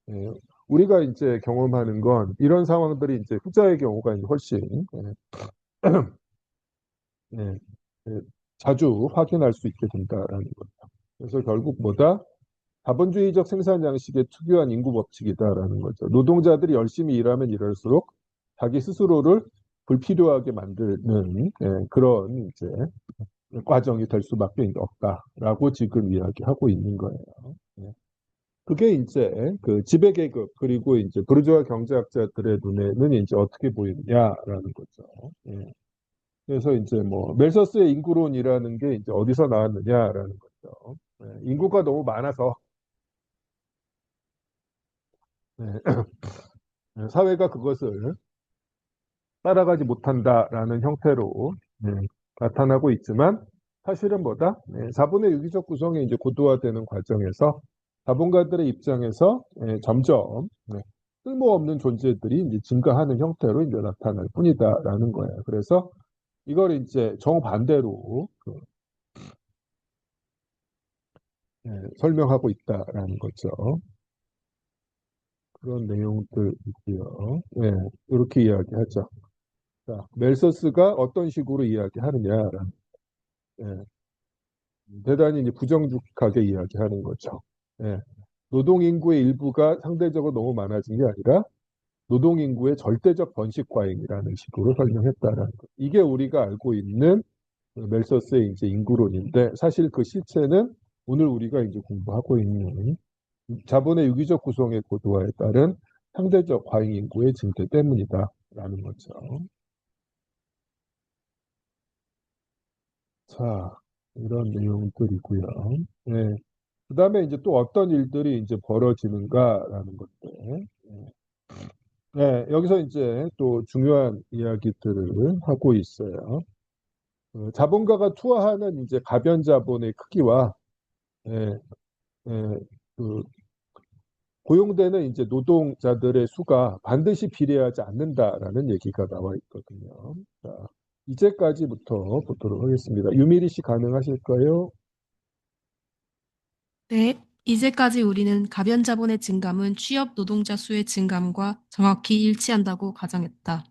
예, 우리가 이제 경험하는 건 이런 상황들이 이제 후자의 경우가 이제 훨씬 예, 예, 자주 확인할 수 있게 된다라는 거죠. 그래서 결국 뭐다? 자본주의적 생산 양식의 특유한 인구 법칙이다라는 거죠. 노동자들이 열심히 일하면 일할수록 자기 스스로를 불필요하게 만드는 그런 이제 과정이 될 수밖에 없다라고 지금 이야기하고 있는 거예요. 예. 그게 이제 그 지배계급 그리고 이제 부르주아 경제학자들의 눈에는 이제 어떻게 보이느냐라는 거죠. 예. 그래서 이제 뭐 멜서스의 인구론이라는 게 이제 어디서 나왔느냐라는 거죠. 예. 인구가 너무 많아서 예. 사회가 그것을 따라가지 못한다라는 형태로 나타나고 있지만 사실은 뭐다? 자본의 유기적 구성이 이제 고도화되는 과정에서 자본가들의 입장에서 점점 쓸모없는 존재들이 이제 증가하는 형태로 이제 나타날 뿐이다라는 거예요. 그래서 이걸 이제 정반대로 설명하고 있다라는 거죠. 그런 내용들이고요. 이렇게 이야기하죠. 자, 멜서스가 어떤 식으로 이야기하느냐라는 대단히 이제 부정직하게 이야기하는 거죠. 예. 노동 인구의 일부가 상대적으로 너무 많아진 게 아니라 노동 인구의 절대적 번식 과잉이라는 식으로 설명했다라는 거. 이게 우리가 알고 있는 그 멜서스의 이제 인구론인데 사실 그 실체는 오늘 우리가 이제 공부하고 있는 자본의 유기적 구성의 고도화에 따른 상대적 과잉 인구의 증대 때문이다라는 거죠. 자, 이런 내용들이고요. 네. 그 다음에 이제 또 어떤 일들이 이제 벌어지는가라는 것들. 여기서 이제 또 중요한 이야기들을 하고 있어요. 자본가가 투하하는 이제 가변 자본의 크기와 예, 예, 그 고용되는 이제 노동자들의 수가 반드시 비례하지 않는다라는 얘기가 나와 있거든요. 자, 이제까지부터 보도록 하겠습니다. 유미리 씨 가능하실까요? 네, 이제까지 우리는 가변 자본의 증감은 취업 노동자 수의 증감과 정확히 일치한다고 가정했다.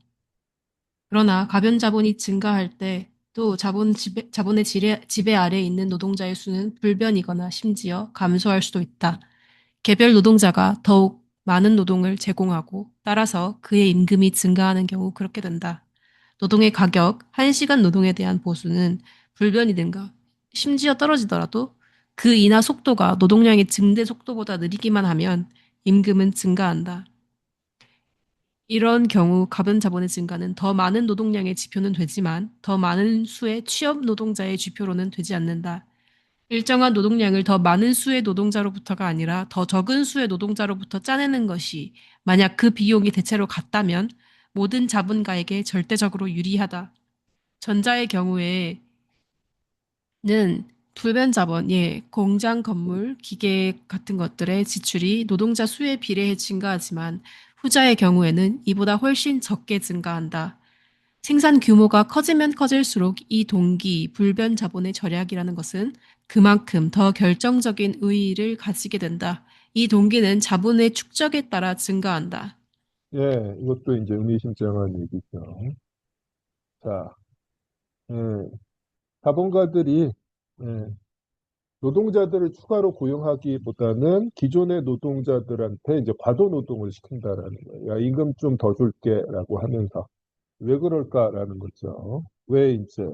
그러나 가변 자본이 증가할 때 또 자본의 지배 아래에 있는 노동자의 수는 불변이거나 심지어 감소할 수도 있다. 개별 노동자가 더욱 많은 노동을 제공하고 따라서 그의 임금이 증가하는 경우 그렇게 된다. 노동의 가격, 1시간 노동에 대한 보수는 불변이든가 심지어 떨어지더라도 그 인하 속도가 노동량의 증대 속도보다 느리기만 하면 임금은 증가한다. 이런 경우 가변 자본의 증가는 더 많은 노동량의 지표는 되지만 더 많은 수의 취업 노동자의 지표로는 되지 않는다. 일정한 노동량을 더 많은 수의 노동자로부터가 아니라 더 적은 수의 노동자로부터 짜내는 것이 만약 그 비용이 대체로 같다면 모든 자본가에게 절대적으로 유리하다. 전자의 경우에는 불변 자본, 공장, 건물, 기계 같은 것들의 지출이 노동자 수에 비례해 증가하지만 후자의 경우에는 이보다 훨씬 적게 증가한다. 생산 규모가 커지면 커질수록 이 동기, 불변 자본의 절약이라는 것은 그만큼 더 결정적인 의의를 가지게 된다. 이 동기는 자본의 축적에 따라 증가한다. 이것도 이제 의미심장한 얘기죠. 자, 예, 자본가들이 예, 노동자들을 추가로 고용하기보다는 기존의 노동자들한테 이제 과도 노동을 시킨다라는 거예요. 야, 임금 좀 더 줄게라고 하면서 왜 그럴까라는 거죠. 왜 이제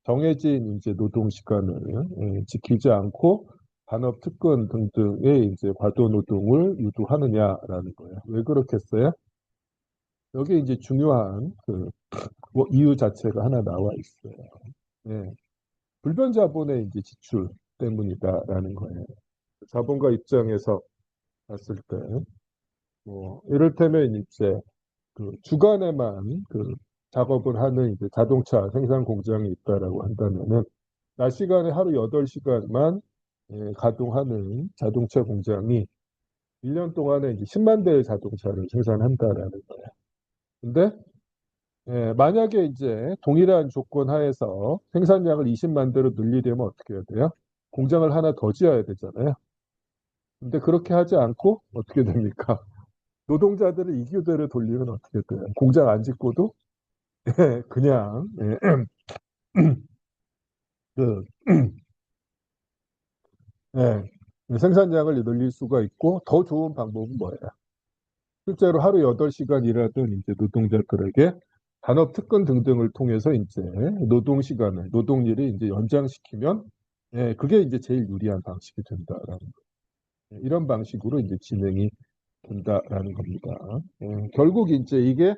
정해진 이제 노동 시간을 지키지 않고 반업, 특근 등등의 이제 과도 노동을 유도하느냐라는 거예요. 왜 그렇겠어요? 여기 이제 중요한 이유 자체가 하나 나와 있어요. 예. 불변 자본의 이제 지출 때문이다라는 거예요. 자본가 입장에서 봤을 때, 이를테면 이제 주간에만 작업을 하는 이제 자동차 생산 공장이 있다라고 한다면은, 낮 시간에 하루 8시간만 가동하는 자동차 공장이 1년 동안에 이제 10만 대의 자동차를 생산한다라는 거예요. 근데 만약에 이제 동일한 조건 하에서 생산량을 20만 대로 늘리려면 어떻게 해야 돼요? 공장을 하나 더 지어야 되잖아요. 근데 그렇게 하지 않고 어떻게 됩니까? 노동자들을 이 교대로 돌리면 어떻게 돼요? 공장 안 짓고도 그냥 그 생산량을 늘릴 수가 있고, 더 좋은 방법은 뭐예요? 실제로 하루 8시간 일하던 이제 노동자들에게 단업 특근 등등을 통해서 이제 노동 시간을, 노동일을 이제 연장시키면, 그게 이제 제일 유리한 방식이 된다라는 거예요. 이런 방식으로 이제 진행이 된다라는 겁니다. 결국 이제 이게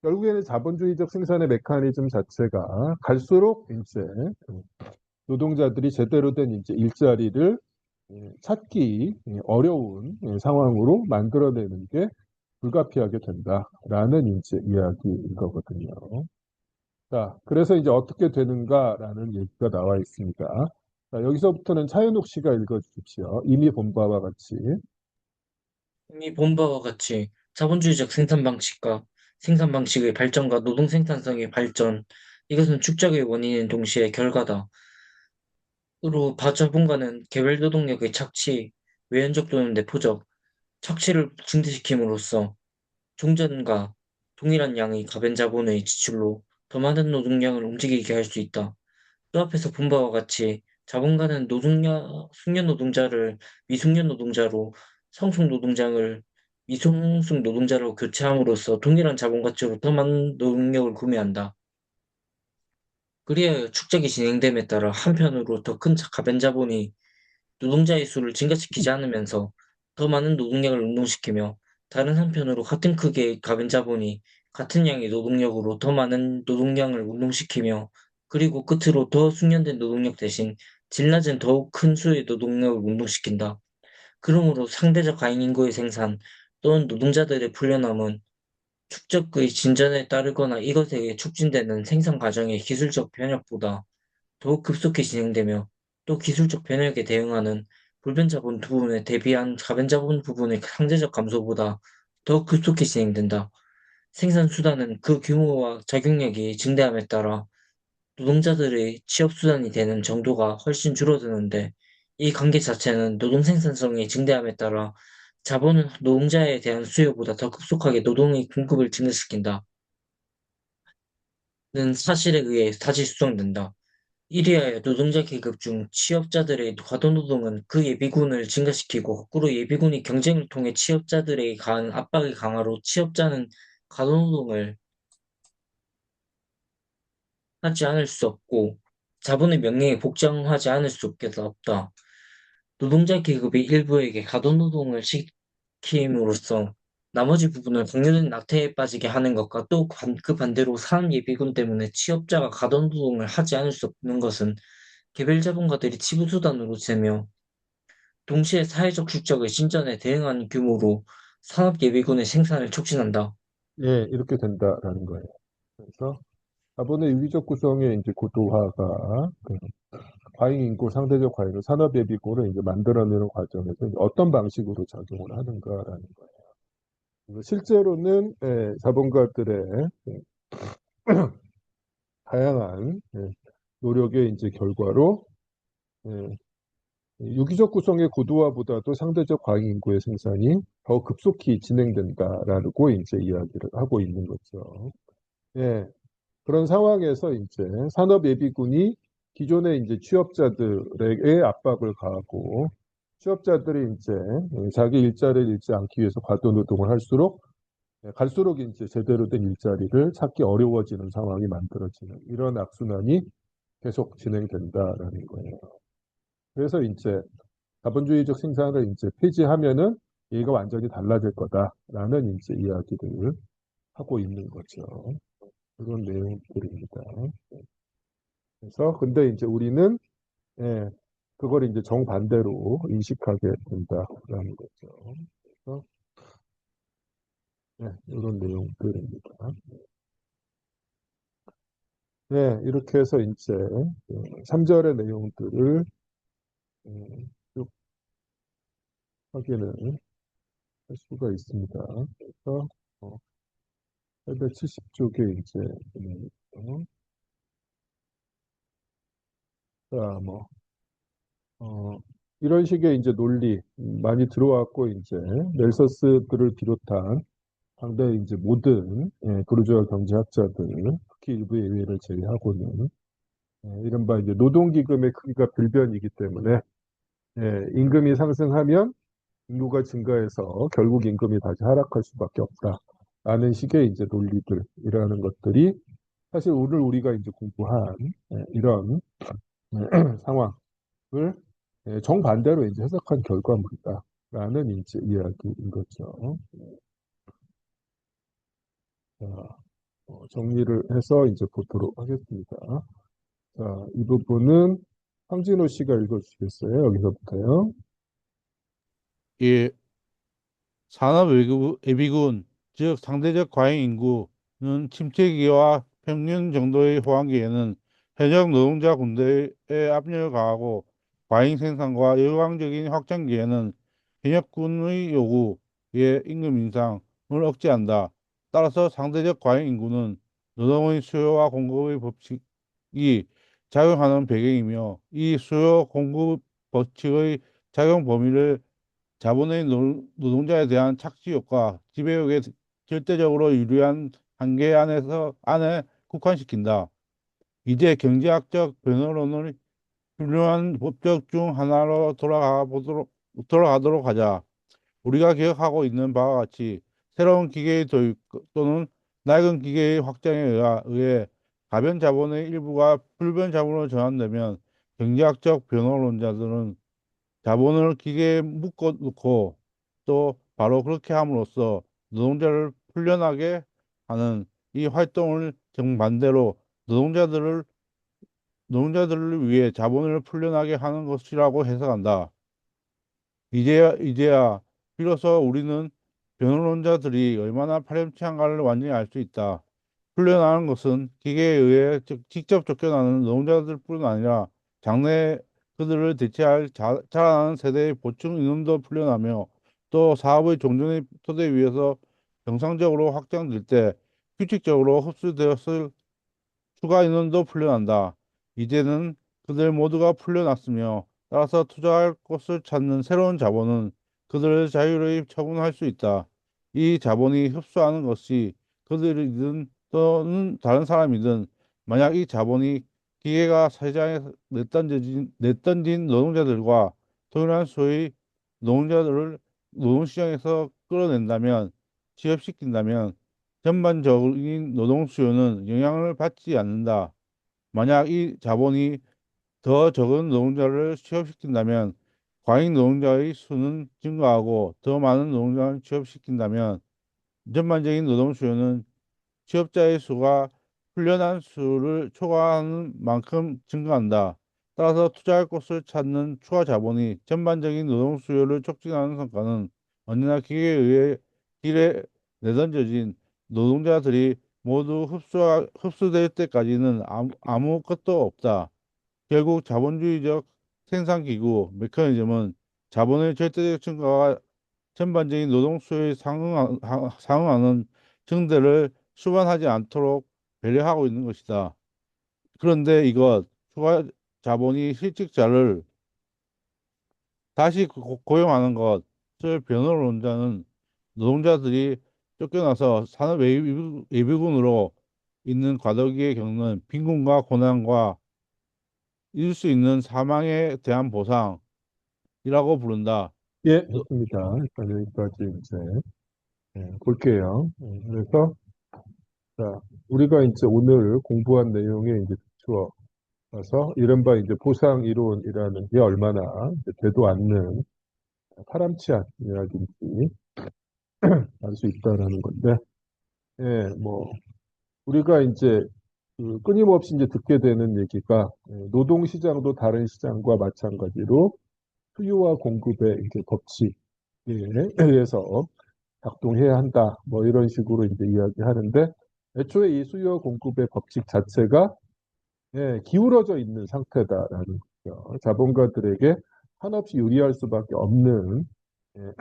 결국에는 자본주의적 생산의 메커니즘 자체가 갈수록 이제 노동자들이 제대로 된 이제 일자리를 찾기 어려운 상황으로 만들어내는 게 불가피하게 된다라는 이제 이야기인 거거든요. 자, 그래서 이제 어떻게 되는가라는 얘기가 나와 있습니다. 자, 여기서부터는 차윤옥 씨가 읽어주십시오. 이미 본 바와 같이. 이미 본 바와 같이 자본주의적 생산 방식과 생산 방식의 발전과 노동 생산성의 발전, 이것은 축적의 원인인 동시에 결과다. 으로 자본가는 개별 노동력의 착취, 외연적 또는 내포적 착취를 증대시킴으로써 종전과 동일한 양의 가변 자본의 지출로 더 많은 노동량을 움직이게 할 수 있다. 또 앞에서 본 바와 같이 자본가는 숙련 노동자를 미숙련 노동자로, 성숙 노동자를 미성숙 노동자로 교체함으로써 동일한 자본 가치로 더 많은 노동력을 구매한다. 그리하여 축적이 진행됨에 따라 한편으로 더 큰 가변 자본이 노동자의 수를 증가시키지 않으면서 더 많은 노동력을 운동시키며, 다른 한편으로 같은 크기의 가변 자본이 같은 양의 노동력으로 더 많은 노동량을 운동시키며, 그리고 끝으로 더 숙련된 노동력 대신 질 낮은 더욱 큰 수의 노동력을 운동시킨다. 그러므로 상대적 과잉 인구의 생산 또는 노동자들의 풀려남은 축적의 진전에 따르거나 이것에 의해 촉진되는 생산 과정의 기술적 변혁보다 더욱 급속히 진행되며, 또 기술적 변혁에 대응하는 불변자본 부분에 대비한 가변자본 부분의 상대적 감소보다 더 급속히 진행된다. 생산 수단은 그 규모와 작용력이 증대함에 따라 노동자들의 취업 수단이 되는 정도가 훨씬 줄어드는데, 이 관계 자체는 노동 생산성이 증대함에 따라 자본은 노동자에 대한 수요보다 더 급속하게 노동의 공급을 증가시킨다. 는 사실에 의해 다시 수정된다. 이리하여 노동자 계급 중 취업자들의 과도노동은 그 예비군을 증가시키고, 거꾸로 예비군이 경쟁을 통해 취업자들에게 가한 압박의 강화로 취업자는 과도노동을 하지 않을 수 없고 자본의 명령에 복종하지 않을 수밖에 없다. 노동자 계급의 일부에게 과도노동을 시킴으로써 나머지 부분을 강요된 낙태에 빠지게 하는 것과, 또 그 반대로 산업 예비군 때문에 취업자가 과도노동을 하지 않을 수 없는 것은 개별 자본가들이 치부수단으로 재며 동시에 사회적 축적의 진전에 대응하는 규모로 산업 예비군의 생산을 촉진한다. 이렇게 된다라는 거예요. 그래서 자본의 유기적 구성의 이제 고도화가 과잉 인구, 상대적 과잉을 산업 예비군을 이제 만들어내는 과정에서 이제 어떤 방식으로 작용을 하는가라는 거예요. 실제로는 자본가들의 다양한 노력의 이제 결과로 유기적 구성의 고도화보다도 상대적 과잉 인구의 생산이 더 급속히 진행된다라고 이제 이야기를 하고 있는 거죠. 그런 상황에서 이제 산업 예비군이 기존의 이제 취업자들에게 압박을 가하고, 취업자들이 이제 자기 일자리를 잃지 않기 위해서 과도 노동을 갈수록 이제 제대로 된 일자리를 찾기 어려워지는 상황이 만들어지는 이런 악순환이 계속 진행된다라는 거예요. 그래서 이제 자본주의적 생산을 이제 폐지하면은 얘가 완전히 달라질 거다라는 이제 이야기를 하고 있는 거죠. 그런 내용들입니다. 그래서 근데 이제 우리는 예, 그걸 이제 정반대로 인식하게 된다라는 거죠. 그래서 이런 내용들입니다. 네, 이렇게 해서 이제 3절의 내용들을 쭉 확인을 할 수가 있습니다. 그래서 870쪽에 이제 자, 뭐 이런 식의 이제 논리 많이 들어왔고 이제 멜서스들을 비롯한 상대 이제 모든 부르주아 경제학자들 특히 일부 예외를 제외하고는 이른바 이제 노동기금의 크기가 불변이기 때문에 임금이 상승하면 인구가 증가해서 결국 임금이 다시 하락할 수밖에 없다라는 식의 이제 논리들이라는 것들이 사실 오늘 우리가 이제 공부한 이런 상황을 정반대로 이제 해석한 결과물이다라는 이제 이야기인 거죠. 자, 정리를 해서 이제 보도록 하겠습니다. 자, 이 부분은 황진호 씨가 읽어주시겠어요? 여기서부터요. 이 산업 예비군, 즉 상대적 과잉 인구는 침체기와 평년 정도의 호황기에는 현역 노동자 군대의 압력을 가하고 과잉 생산과 열광적인 확장기에는 현역군의 요구에 임금 인상을 억제한다. 따라서 상대적 과잉 인구는 노동의 수요와 공급의 법칙이 작용하는 배경이며 이 수요 공급 법칙의 작용 범위를 자본의 노동자에 대한 착취 효과, 지배욕에 절대적으로 유리한 한계 안에 국한시킨다. 이제 경제학적 변호론을 훌륭한 법적 중 하나로 돌아가도록 하자. 우리가 기억하고 있는 바와 같이 새로운 기계의 도입 또는 낡은 기계의 확장에 의해 가변 자본의 일부가 불변 자본으로 전환되면 경제학적 변호론자들은 자본을 기계에 묶어놓고 또 바로 그렇게 함으로써 노동자를 풀려나게 하는 이 활동을 정반대로 노동자들을 위해 자본을 풀려나게 하는 것이라고 해석한다. 이제야 비로소 우리는 변호론자들이 얼마나 파렴치한가를 완전히 알 수 있다. 풀려나는 것은 기계에 의해 직접 쫓겨나는 노동자들뿐 아니라 장래 그들을 대체할 자라나는 세대의 보충 인원도 풀려나며 또 사업의 종전의 토대 위에서 정상적으로 확장될 때 규칙적으로 흡수되었을 추가 인원도 풀려난다. 이제는 그들 모두가 풀려났으며 따라서 투자할 곳을 찾는 새로운 자본은 그들을 자유로이 처분할 수 있다. 이 자본이 흡수하는 것이 그들이든 또는 다른 사람이든 만약 이 자본이 기계가 시장에 내던진 노동자들과 동일한 수의 노동자들을 노동시장에서 끌어낸다면 취업시킨다면 전반적인 노동 수요는 영향을 받지 않는다. 만약 이 자본이 더 적은 노동자를 취업시킨다면 과잉 노동자의 수는 증가하고 더 많은 노동자를 취업시킨다면 전반적인 노동 수요는 취업자의 수가 훈련한 수를 초과하는 만큼 증가한다. 따라서 투자할 곳을 찾는 추가 자본이 전반적인 노동 수요를 촉진하는 성과는 언제나 기계에 의해 길에 내던져진 노동자들이 모두 흡수될 때까지는 아무것도 없다. 결국 자본주의적 생산기구 메커니즘은 자본의 절대적 증가와 전반적인 노동 수요에 상응하는 증대를 수반하지 않도록 배려하고 있는 것이다. 그런데 이것 추가 자본이 실직자를 다시 고용하는 것을 변호론자는 노동자들이 쫓겨나서 산업 예비군으로 있는 과도기에 겪는 빈곤과 고난과 있을 수 있는 사망에 대한 보상이라고 부른다. 예, 좋습니다. 일단 여기까지 이제 볼게요. 그래서 자, 우리가 이제 오늘 공부한 내용에 이제 비추어 가서 이른바 이제 보상 이론이라는 게 얼마나 이제 되도 않는 파람치한 이야기인지 알 수 있다라는 건데, 예, 뭐 우리가 이제 끊임없이 이제 듣게 되는 얘기가 노동시장도 다른 시장과 마찬가지로 수요와 공급의 이제 법칙에 의해서 작동해야 한다. 뭐 이런 식으로 이제 이야기하는데 애초에 이 수요 공급의 법칙 자체가 기울어져 있는 상태다라는 거죠. 자본가들에게 한없이 유리할 수밖에 없는 예,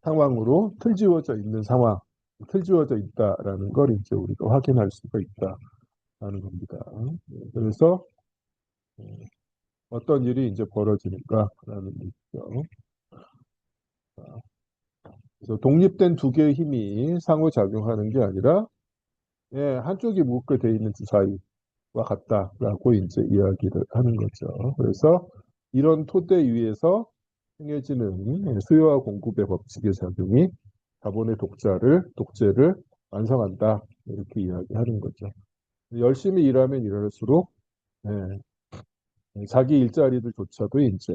상황으로 틀지어져 있는 상황, 틀지어져 있다라는 걸 이제 우리가 확인할 수가 있다라는 겁니다. 그래서 어떤 일이 이제 벌어지는가라는 얘기죠. 그래서 독립된 두 개의 힘이 상호작용하는 게 아니라 한쪽이 묶게 돼 있는 두 사이와 같다라고 이제 이야기를 하는 거죠. 그래서 이런 토대 위에서 행해지는 수요와 공급의 법칙의 작용이 자본의 독재를 완성한다. 이렇게 이야기하는 거죠. 열심히 일하면 일할수록 자기 일자리들조차도 이제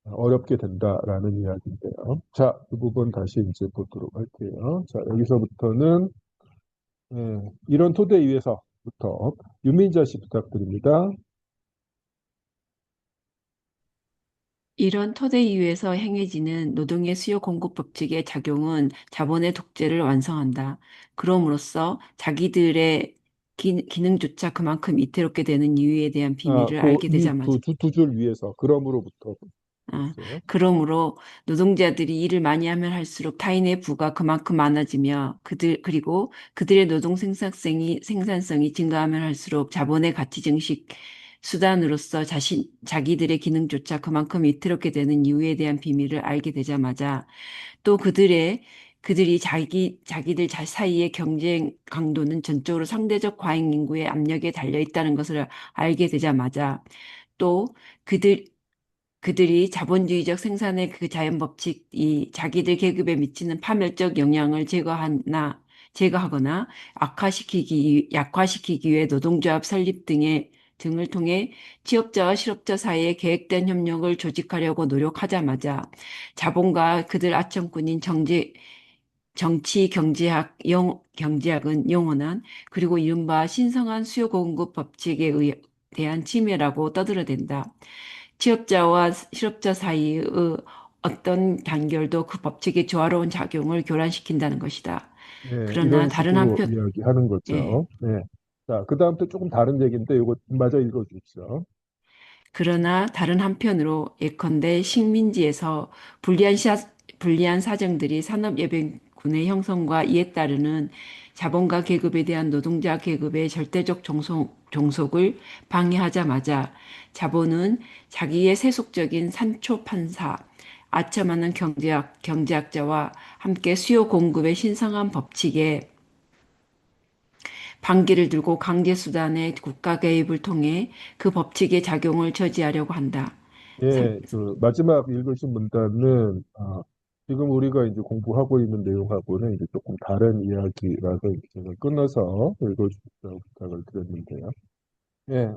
어렵게 된다라는 이야기인데요. 자, 이 부분 다시 이제 보도록 할게요. 자, 여기서부터는 이런 토대 위에서부터 윤민자 씨 부탁드립니다. 이런 토대 위에서 행해지는 노동의 수요 공급 법칙의 작용은 자본의 독재를 완성한다. 그럼으로써 자기들의 기능조차 그만큼 위태롭게 되는 이유에 대한 비밀을 알게 되자마자 두 줄 위에서 그럼으로부터 있어요. 그러므로 노동자들이 일을 많이 하면 할수록 타인의 부가 그만큼 많아지며 그리고 그들의 노동 생산성이 증가하면 할수록 자본의 가치 증식 수단으로서 자기들의 기능조차 그만큼 위태롭게 되는 이유에 대한 비밀을 알게 되자마자 또 그들이 자기들 사이의 경쟁 강도는 전적으로 상대적 과잉 인구의 압력에 달려 있다는 것을 알게 되자마자 또 그들이 자본주의적 생산의 그 자연 법칙이 자기들 계급에 미치는 파멸적 영향을 제거하거나 약화시키기 위해 노동조합 설립 등을 통해 취업자와 실업자 사이에 계획된 협력을 조직하려고 노력하자마자 자본과 그들 아청꾼인 정치 경제학은 영원한 그리고 이른바 신성한 수요 공급 법칙에 대한 침해라고 떠들어댄다. 취업자와 실업자 사이의 어떤 단결도 그 법칙의 조화로운 작용을 교란시킨다는 것이다. 그러나 이런 다른 식으로 한편, 이야기하는 예. 거죠. 자, 그 다음부터 조금 다른 얘기인데 이거 마저 읽어주십시오. 그러나 다른 한편으로 예컨대 식민지에서 불리한 사정들이 산업예비군의 형성과 이에 따르는 자본가 계급에 대한 노동자 계급의 절대적 종속을 방해하자마자 자본은 자기의 세속적인 산초판사, 아첨하는 경제학자와 함께 수요 공급의 신성한 법칙에 반기를 들고 강제수단의 국가 개입을 통해 그 법칙의 작용을 저지하려고 한다. 그 마지막 읽으신 문단은 지금 우리가 이제 공부하고 있는 내용하고는 이제 조금 다른 이야기라서 제가 끊어서 읽어주시라고 부탁을 드렸는데요.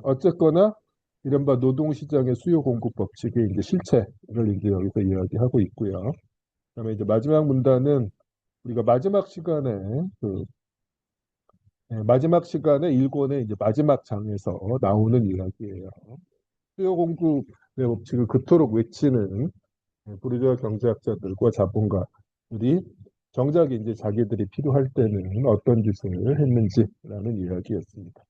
어쨌거나 이른바 노동시장의 수요 공급 법칙의 이제 실체를 이제 여기서 이야기하고 있고요. 그다음에 이제 마지막 문단은 우리가 마지막 시간에 일권의 이제 마지막 장에서 나오는 이야기예요. 수요 공급의 법칙을 그토록 외치는 부르주아 경제학자들과 자본가들이 정작 이제 자기들이 필요할 때는 어떤 짓을 했는지라는 이야기였습니다.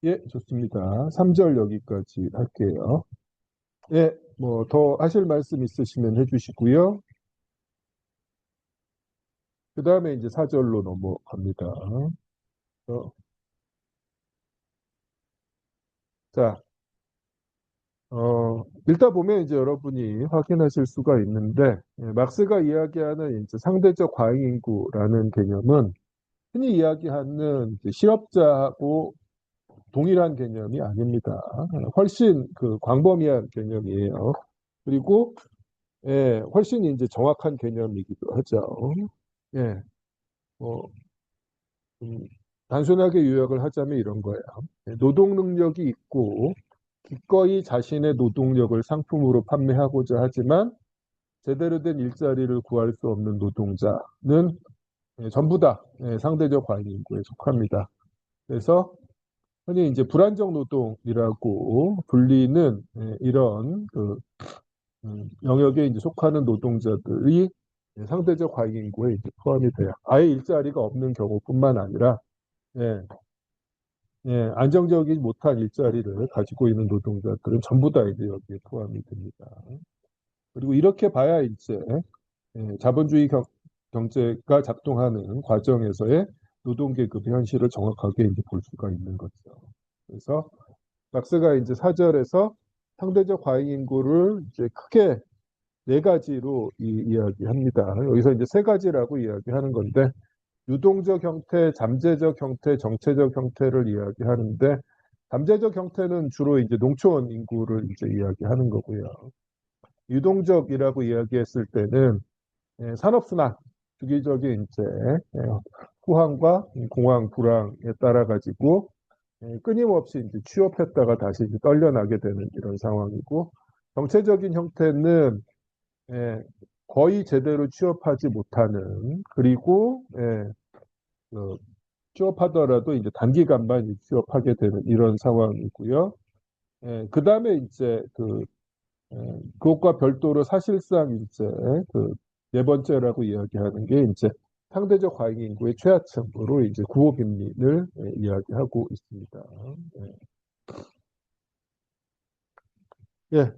예, 좋습니다. 3절 여기까지 할게요. 예, 뭐 더 하실 말씀 있으시면 해주시고요. 그 다음에 이제 4절로 넘어갑니다. 자, 읽다 보면 이제 여러분이 확인하실 수가 있는데, 막스가 이야기하는 이제 상대적 과잉인구라는 개념은 흔히 이야기하는 이제 실업자하고 동일한 개념이 아닙니다. 훨씬 그 광범위한 개념이에요. 그리고 훨씬 이제 정확한 개념이기도 하죠. 예, 뭐, 단순하게 요약을 하자면 이런 거예요. 노동 능력이 있고 기꺼이 자신의 노동력을 상품으로 판매하고자 하지만 제대로 된 일자리를 구할 수 없는 노동자는 전부 다 상대적 과잉 인구에 속합니다. 그래서 흔히 이제 불안정 노동이라고 불리는 이런 그 영역에 이제 속하는 노동자들이 상대적 과잉 인구에 이제 포함이 돼요. 아예 일자리가 없는 경우뿐만 아니라 안정적이지 못한 일자리를 가지고 있는 노동자들은 전부 다 이제 여기에 포함이 됩니다. 그리고 이렇게 봐야 이제 자본주의 경제가 작동하는 과정에서의 노동계급의 현실을 정확하게 이제 볼 수가 있는 거죠. 그래서 막스가 이제 사절에서 상대적 과잉 인구를 이제 크게 네 가지로 이야기합니다. 여기서 이제 세 가지라고 이야기하는 건데 유동적 형태, 잠재적 형태, 정체적 형태를 이야기하는데 잠재적 형태는 주로 이제 농촌 인구를 이제 이야기하는 거고요. 유동적이라고 이야기했을 때는 산업순환, 주기적인 이제 후황과 공황, 불황에 따라 가지고 끊임없이 이제 취업했다가 다시 이제 떨려나게 되는 이런 상황이고 정체적인 형태는 거의 제대로 취업하지 못하는 그리고 취업하더라도 이제 단기간만 취업하게 되는 이런 상황이고요. 그 다음에 이제 그것과 별도로 사실상 이제 네 번째라고 이야기하는 게 이제 상대적 과잉 인구의 최하층으로 이제 구호 빈민을 이야기하고 있습니다. 예.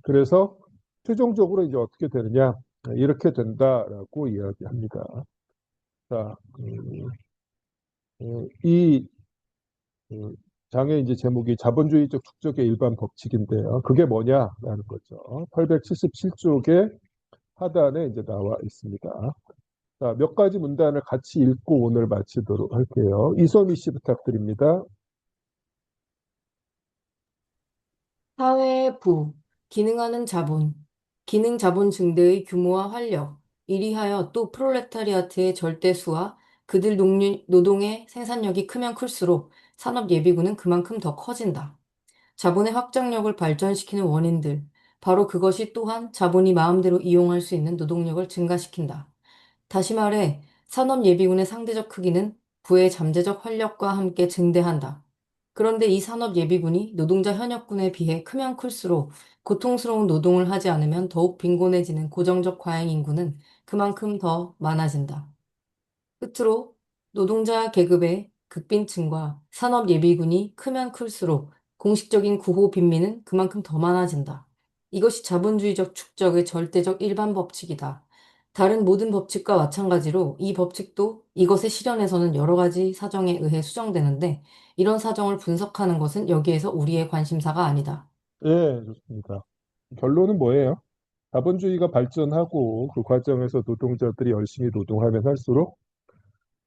그래서 최종적으로 이제 어떻게 되느냐 이렇게 된다라고 이야기합니다. 자, 이 장의 이제 제목이 자본주의적 축적의 일반 법칙인데요. 그게 뭐냐라는 거죠. 877쪽에 하단에 이제 나와 있습니다. 자, 몇 가지 문단을 같이 읽고 오늘 마치도록 할게요. 이소미 씨 부탁드립니다. 사회의 부, 기능하는 자본, 기능 자본 증대의 규모와 활력, 이리하여 또 프롤레타리아트의 절대수와 그들 노동의 생산력이 크면 클수록 산업 예비군은 그만큼 더 커진다. 자본의 확장력을 발전시키는 원인들, 바로 그것이 또한 자본이 마음대로 이용할 수 있는 노동력을 증가시킨다. 다시 말해, 산업 예비군의 상대적 크기는 부의 잠재적 활력과 함께 증대한다. 그런데 이 산업 예비군이 노동자 현역군에 비해 크면 클수록 고통스러운 노동을 하지 않으면 더욱 빈곤해지는 고정적 과잉 인구는 그만큼 더 많아진다. 끝으로 노동자 계급의 극빈층과 산업 예비군이 크면 클수록 공식적인 구호 빈민은 그만큼 더 많아진다. 이것이 자본주의적 축적의 절대적 일반 법칙이다. 다른 모든 법칙과 마찬가지로 이 법칙도 이것의 실현에서는 여러 가지 사정에 의해 수정되는데 이런 사정을 분석하는 것은 여기에서 우리의 관심사가 아니다. 예, 좋습니다. 결론은 뭐예요? 자본주의가 발전하고 그 과정에서 노동자들이 열심히 노동하면 할수록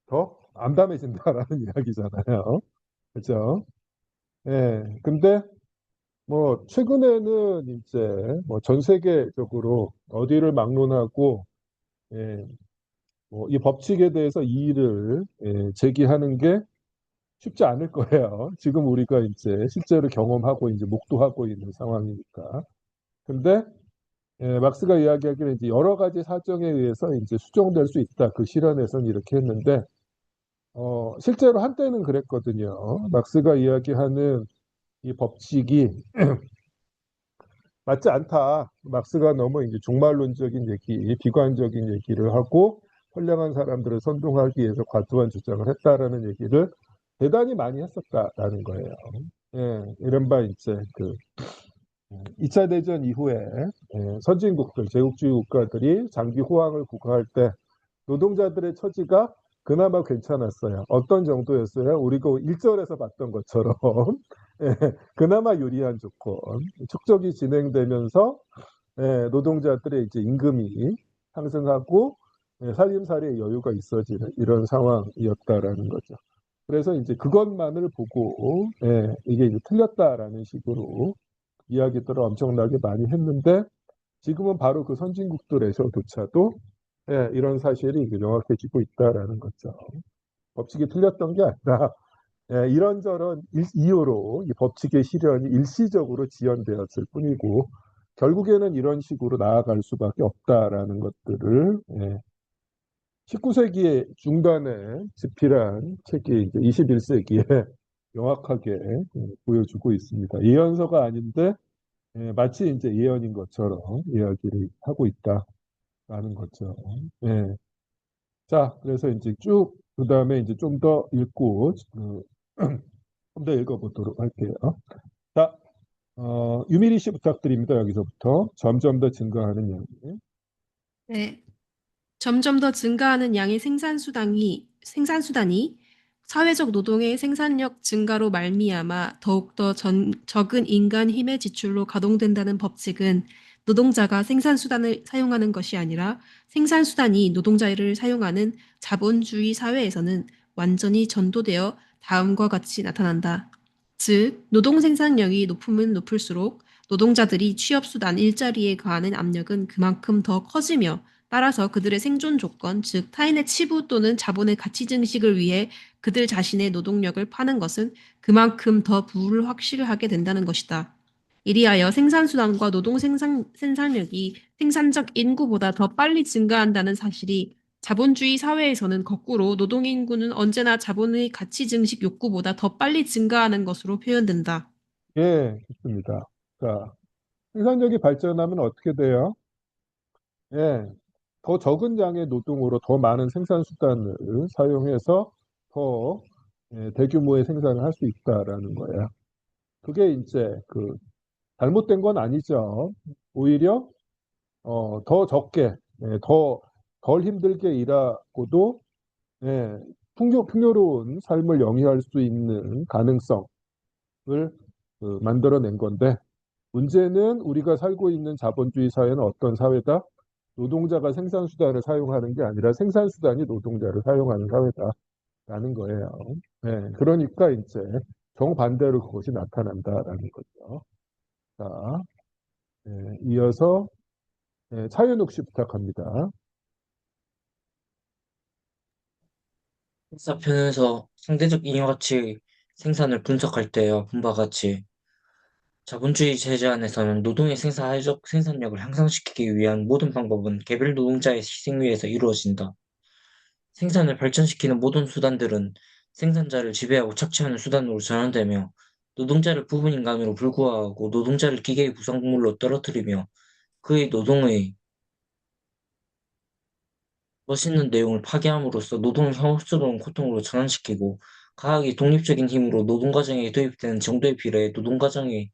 더 암담해진다라는 이야기잖아요. 그죠? 예. 근데 뭐 최근에는 이제 뭐 전 세계적으로 어디를 막론하고 뭐 이 법칙에 대해서 이의를 제기하는 게 쉽지 않을 거예요. 지금 우리가 이제 실제로 경험하고 이제 목도하고 있는 상황이니까. 근데 막스가 이야기하기를 이제 여러 가지 사정에 의해서 이제 수정될 수 있다. 그 실현에서는 이렇게 했는데 실제로 한때는 그랬거든요. 막스가 이야기하는 이 법칙이 맞지 않다. 막스가 너무 이제 종말론적인 얘기, 비관적인 얘기를 하고 선량한 사람들을 선동하기 위해서 과도한 주장을 했다라는 얘기를 대단히 많이 했었다라는 거예요. 이른바 이제 2차 대전 이후에 선진국들, 제국주의 국가들이 장기 호황을 구가할 때 노동자들의 처지가 그나마 괜찮았어요. 어떤 정도였어요? 우리가 1절에서 봤던 것처럼 그나마 유리한 조건. 축적이 진행되면서 노동자들의 이제 임금이 상승하고 살림살이의 여유가 있어지는 이런 상황이었다라는 거죠. 그래서 이제 그것만을 보고 이게 이제 틀렸다라는 식으로 이야기들을 엄청나게 많이 했는데 지금은 바로 그 선진국들에서조차도 이런 사실이 명확해지고 있다라는 거죠. 법칙이 틀렸던 게 아니라 이런저런 이유로 이 법칙의 실현이 일시적으로 지연되었을 뿐이고 결국에는 이런 식으로 나아갈 수밖에 없다라는 것들을 19세기의 중반에 집필한 책이 이제 21세기에 명확하게 보여주고 있습니다. 예언서가 아닌데 마치 이제 예언인 것처럼 이야기를 하고 있다라는 거죠. 예. 자, 그래서 이제 쭉 그다음에 이제 좀 더 읽고 좀 더 읽어보도록 할게요. 자, 유미리 씨 부탁드립니다. 여기서부터 점점 더 증가하는 양이. 네. 점점 더 증가하는 양의 생산수단이 사회적 노동의 생산력 증가로 말미암아 더욱더 적은 인간 힘의 지출로 가동된다는 법칙은 노동자가 생산수단을 사용하는 것이 아니라 생산수단이 노동자를 사용하는 자본주의 사회에서는 완전히 전도되어 다음과 같이 나타난다. 즉, 노동 생산력이 높으면 높을수록 노동자들이 취업수단 일자리에 가하는 압력은 그만큼 더 커지며 따라서 그들의 생존 조건, 즉 타인의 치부 또는 자본의 가치 증식을 위해 그들 자신의 노동력을 파는 것은 그만큼 더 불확실하게 된다는 것이다. 이리하여 생산수단과 생산력이 생산적 인구보다 더 빨리 증가한다는 사실이 자본주의 사회에서는 거꾸로 노동인구는 언제나 자본의 가치 증식 욕구보다 더 빨리 증가하는 것으로 표현된다. 예, 좋습니다. 자, 생산력이 발전하면 어떻게 돼요? 예, 더 적은 양의 노동으로 더 많은 생산 수단을 사용해서 더 대규모의 생산을 할 수 있다라는 거예요. 그게 이제 잘못된 건 아니죠. 오히려 더 적게, 덜 힘들게 일하고도 풍요로운 삶을 영위할 수 있는 가능성을 만들어낸 건데 문제는 우리가 살고 있는 자본주의 사회는 어떤 사회다? 노동자가 생산수단을 사용하는 게 아니라 생산수단이 노동자를 사용하는 사회다라는 거예요. 그러니까 이제 정반대로 그것이 나타난다라는 거죠. 자, 이어서 차윤욱 씨 부탁합니다. 행사편에서 상대적 잉여가치 생산을 분석할 때와 본바 같이 자본주의 체제 안에서는 노동의 생산적 생산력을 향상시키기 위한 모든 방법은 개별 노동자의 희생 위에서 이루어진다. 생산을 발전시키는 모든 수단들은 생산자를 지배하고 착취하는 수단으로 전환되며 노동자를 부분 인간으로 불구하고 노동자를 기계의 구성물로 떨어뜨리며 그의 노동의 멋있는 내용을 파괴함으로써 노동을 혐오스러운 고통으로 전환시키고 과학이 독립적인 힘으로 노동과정에 도입되는 정도에 비례해 노동과정의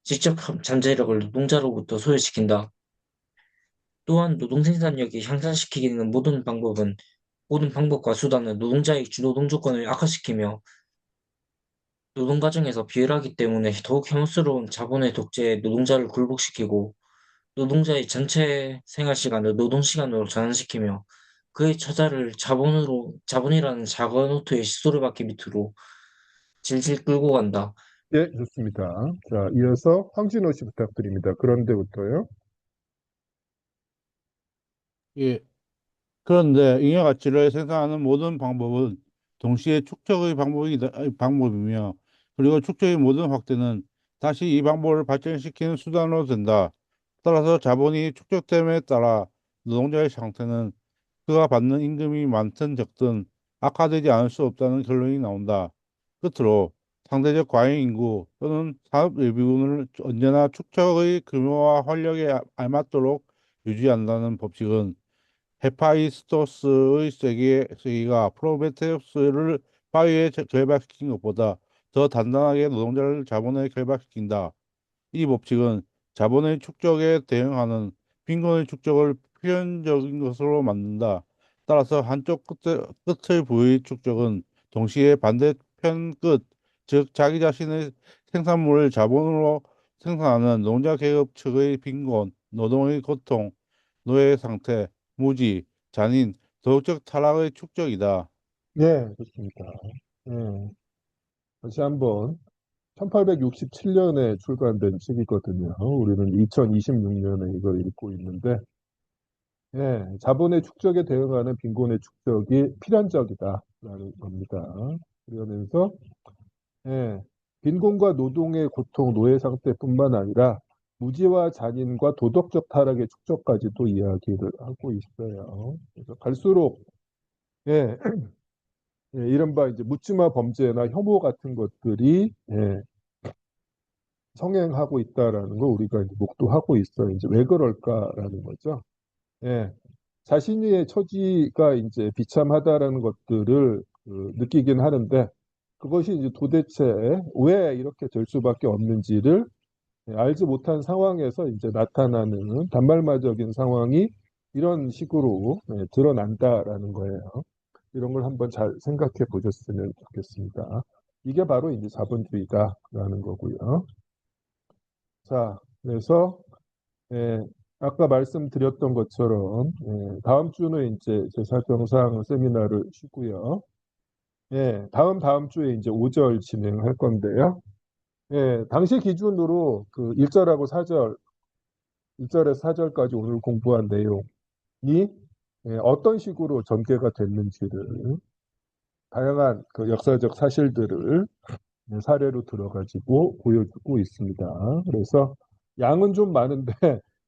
지적 잠재력을 노동자로부터 소외시킨다. 또한 노동 생산력이 향상시키는 모든 방법과 수단은 노동자의 노동 조건을 악화시키며 노동 과정에서 비열하기 때문에 더욱 혐오스러운 자본의 독재에 노동자를 굴복시키고 노동자의 전체 생활 시간을 노동 시간으로 전환시키며 그의 처자를 자본이라는 자가노트의 시소르바퀴 밑으로 질질 끌고 간다. 예, 좋습니다. 자, 이어서 황진호 씨 부탁드립니다. 그런데부터요. 예. 그런데 잉여 가치를 생산하는 모든 방법은 동시에 방법이며, 그리고 축적의 모든 확대는 다시 이 방법을 발전시키는 수단으로 된다. 따라서 자본이 축적됨에 따라 노동자의 상태는 그가 받는 임금이 많든 적든 악화되지 않을 수 없다는 결론이 나온다. 끝으로 상대적 과잉 인구 또는 산업 예비군을 언제나 축적의 규모와 활력에 알맞도록 유지한다는 법칙은 헤파이스토스의 쐐기가 프로메테우스를 바위에 결박시킨 것보다 더 단단하게 노동자를 자본에 결박시킨다. 이 법칙은 자본의 축적에 대응하는 빈곤의 축적을 표현적인 것으로 만든다. 따라서 한쪽 끝의 부의 축적은 동시에 반대편 끝, 즉 자기 자신의 생산물을 자본으로 생산하는 노동자 계급 측의 빈곤, 노동의 고통, 노예 상태, 무지, 잔인, 도덕적 타락의 축적이다. 예, 좋습니다. 다시 한번 1867년에 출간된 책이거든요. 우리는 2026년에 이걸 읽고 있는데 자본의 축적에 대응하는 빈곤의 축적이 필연적이다. 라는 겁니다. 그러면서 예, 빈곤과 노동의 고통, 노예 상태뿐만 아니라 무지와 잔인과 도덕적 타락의 축적까지도 이야기를 하고 있어요. 그래서 갈수록 예, 예, 이른바 이제 묻지마 범죄나 혐오 같은 것들이 예, 성행하고 있다라는 걸 우리가 이제 목도하고 있어요. 이제 왜 그럴까라는 거죠. 예, 자신의 처지가 이제 비참하다라는 것들을 느끼긴 하는데 그것이 이제 도대체 왜 이렇게 될 수밖에 없는지를 알지 못한 상황에서 이제 나타나는 단말마적인 상황이 이런 식으로 드러난다라는 거예요. 이런 걸 한번 잘 생각해 보셨으면 좋겠습니다. 이게 바로 이제 자본주의다라는 거고요. 자, 그래서 예, 아까 말씀드렸던 것처럼 다음 주는 이제 제사정상 세미나를 쉬고요. 예, 다음 주에 이제 5절 진행할 건데요. 예, 당시 기준으로 그 1절하고 4절, 1절에서 4절까지 오늘 공부한 내용이 어떤 식으로 전개가 됐는지를 다양한 그 역사적 사실들을 사례로 들어가지고 보여주고 있습니다. 그래서 양은 좀 많은데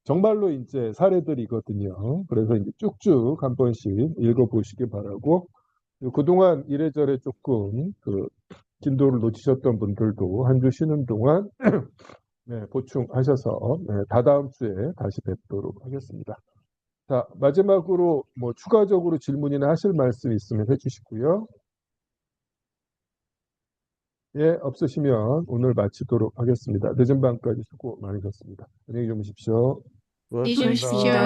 정말로 이제 사례들이거든요. 그래서 이제 쭉쭉 한 번씩 읽어보시기 바라고 그동안 이래저래 조금 그 진도를 놓치셨던 분들도 한 주 쉬는 동안 보충하셔서 다다음 주에 다시 뵙도록 하겠습니다. 자, 마지막으로 뭐 추가적으로 질문이나 하실 말씀 있으면 해주시고요. 예, 없으시면 오늘 마치도록 하겠습니다. 늦은 밤까지 수고 많으셨습니다. 안녕히 주무십시오. 안녕히 고맙습니다. 주무십시오.